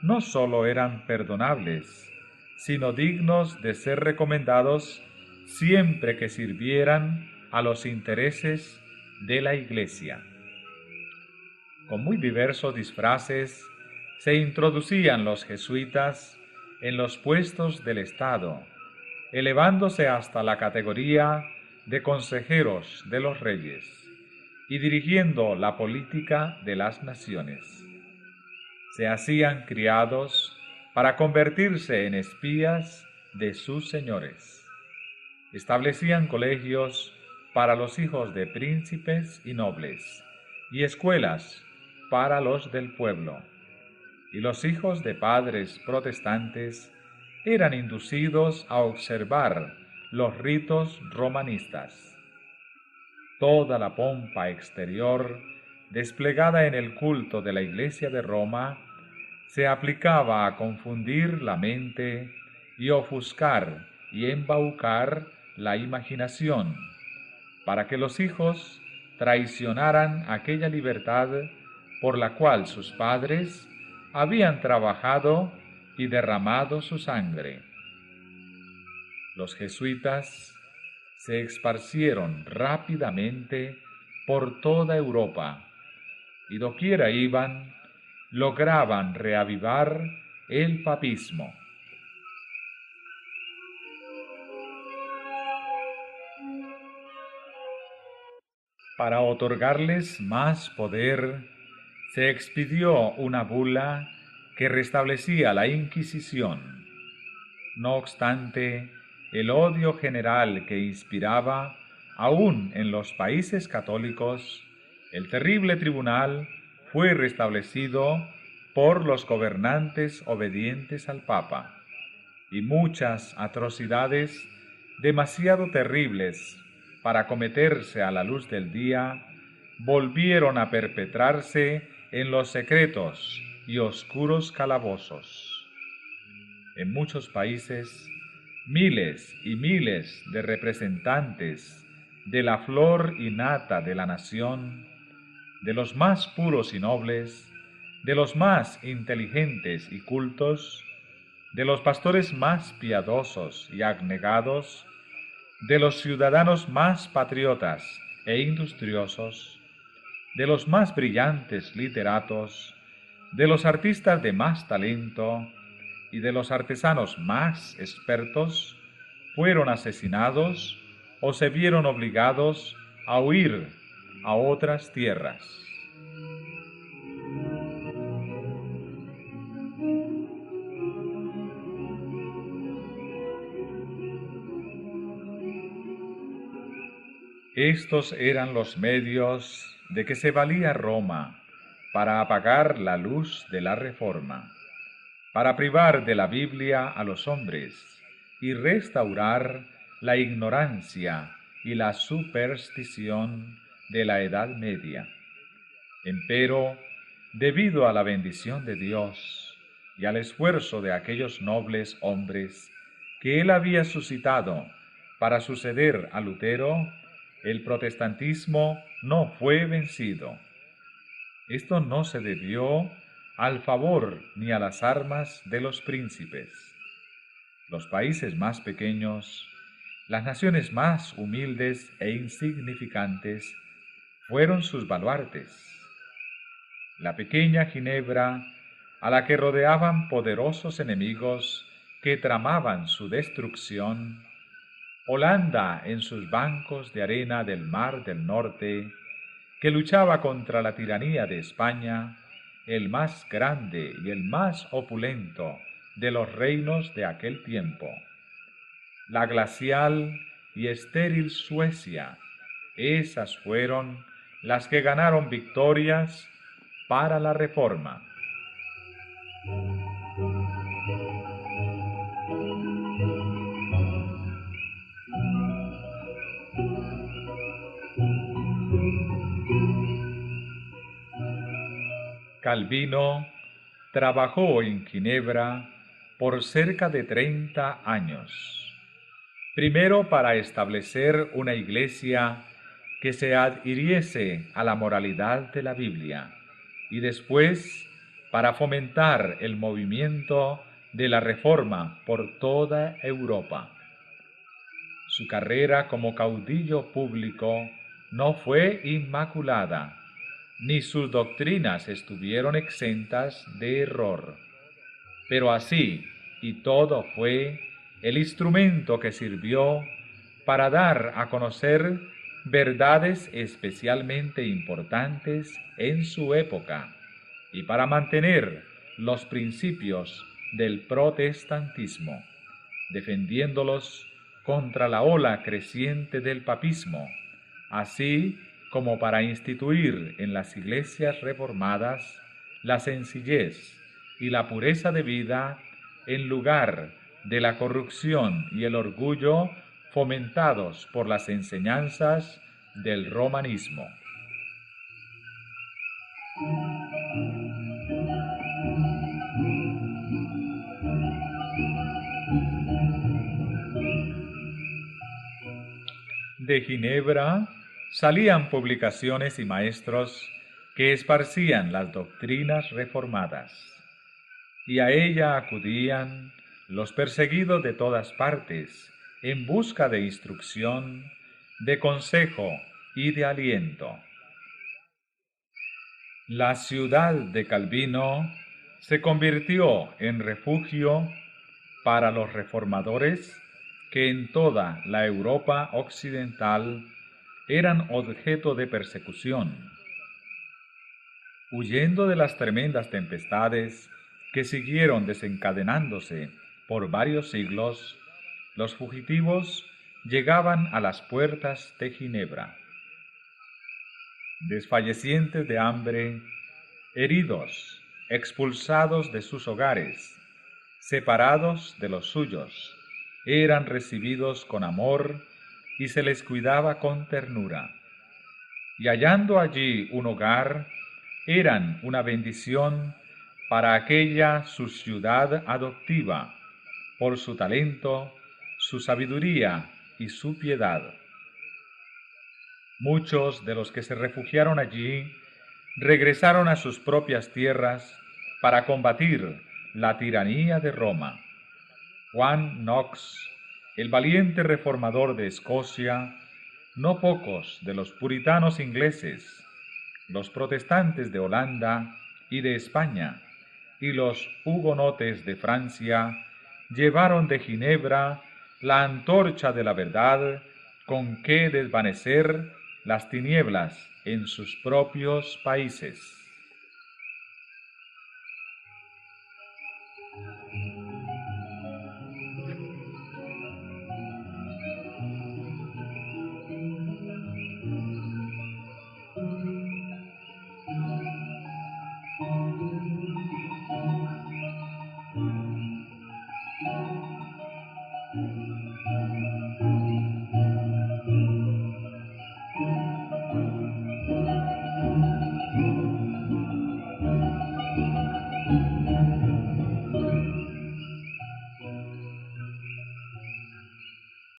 Speaker 1: no sólo eran perdonables, sino dignos de ser recomendados siempre que sirvieran a los intereses de la Iglesia. Con muy diversos disfraces se introducían los jesuitas en los puestos del Estado, elevándose hasta la categoría de consejeros de los reyes y dirigiendo la política de las naciones. Se hacían criados para convertirse en espías de sus señores. Establecían colegios para los hijos de príncipes y nobles y escuelas para los del pueblo. Y los hijos de padres protestantes eran inducidos a observar los ritos romanistas. Toda la pompa exterior desplegada en el culto de la Iglesia de Roma se aplicaba a confundir la mente y ofuscar y embaucar la imaginación, para que los hijos traicionaran aquella libertad por la cual sus padres habían trabajado y derramado su sangre. Los jesuitas se esparcieron rápidamente por toda Europa y doquiera iban, lograban reavivar el papismo. Para otorgarles más poder, se expidió una bula que restablecía la Inquisición. No obstante, el odio general que inspiraba, aún en los países católicos, el terrible tribunal fue restablecido por los gobernantes obedientes al Papa, y muchas atrocidades demasiado terribles para cometerse a la luz del día volvieron a perpetrarse en los secretos y oscuros calabozos. En muchos países, miles y miles de representantes de la flor y nata de la nación, de los más puros y nobles, de los más inteligentes y cultos, de los pastores más piadosos y abnegados, de los ciudadanos más patriotas e industriosos, de los más brillantes literatos, de los artistas de más talento y de los artesanos más expertos, fueron asesinados o se vieron obligados a huir a otras tierras. Estos eran los medios de que se valía Roma para apagar la luz de la Reforma, para privar de la Biblia a los hombres y restaurar la ignorancia y la superstición de la Edad Media. Empero, debido a la bendición de Dios y al esfuerzo de aquellos nobles hombres que él había suscitado para suceder a Lutero, el protestantismo no fue vencido. Esto no se debió al favor ni a las armas de los príncipes. Los países más pequeños, las naciones más humildes e insignificantes, fueron sus baluartes. La pequeña Ginebra, a la que rodeaban poderosos enemigos que tramaban su destrucción, Holanda en sus bancos de arena del Mar del Norte, que luchaba contra la tiranía de España, el más grande y el más opulento de los reinos de aquel tiempo. La glacial y estéril Suecia, esas fueron las que ganaron victorias para la Reforma. Calvino trabajó en Ginebra por cerca de 30 años. Primero para establecer una iglesia que se adhiriese a la moralidad de la Biblia y después para fomentar el movimiento de la Reforma por toda Europa. Su carrera como caudillo público no fue inmaculada, ni sus doctrinas estuvieron exentas de error. Pero así y todo fue el instrumento que sirvió para dar a conocer verdades especialmente importantes en su época y para mantener los principios del protestantismo, defendiéndolos contra la ola creciente del papismo, así como para instituir en las iglesias reformadas la sencillez y la pureza de vida en lugar de la corrupción y el orgullo fomentados por las enseñanzas del romanismo. De Ginebra salían publicaciones y maestros que esparcían las doctrinas reformadas, y a ella acudían los perseguidos de todas partes en busca de instrucción, de consejo y de aliento. La ciudad de Calvino se convirtió en refugio para los reformadores que en toda la Europa occidental eran objeto de persecución. Huyendo de las tremendas tempestades que siguieron desencadenándose por varios siglos, los fugitivos llegaban a las puertas de Ginebra. Desfallecientes de hambre, heridos, expulsados de sus hogares, separados de los suyos, eran recibidos con amor y se les cuidaba con ternura. Y hallando allí un hogar, eran una bendición para aquella su ciudad adoptiva, por su talento, su sabiduría y su piedad. Muchos de los que se refugiaron allí regresaron a sus propias tierras para combatir la tiranía de Roma. Juan Knox, el valiente reformador de Escocia, no pocos de los puritanos ingleses, los protestantes de Holanda y de España, y los hugonotes de Francia, llevaron de Ginebra la antorcha de la verdad con que desvanecer las tinieblas en sus propios países.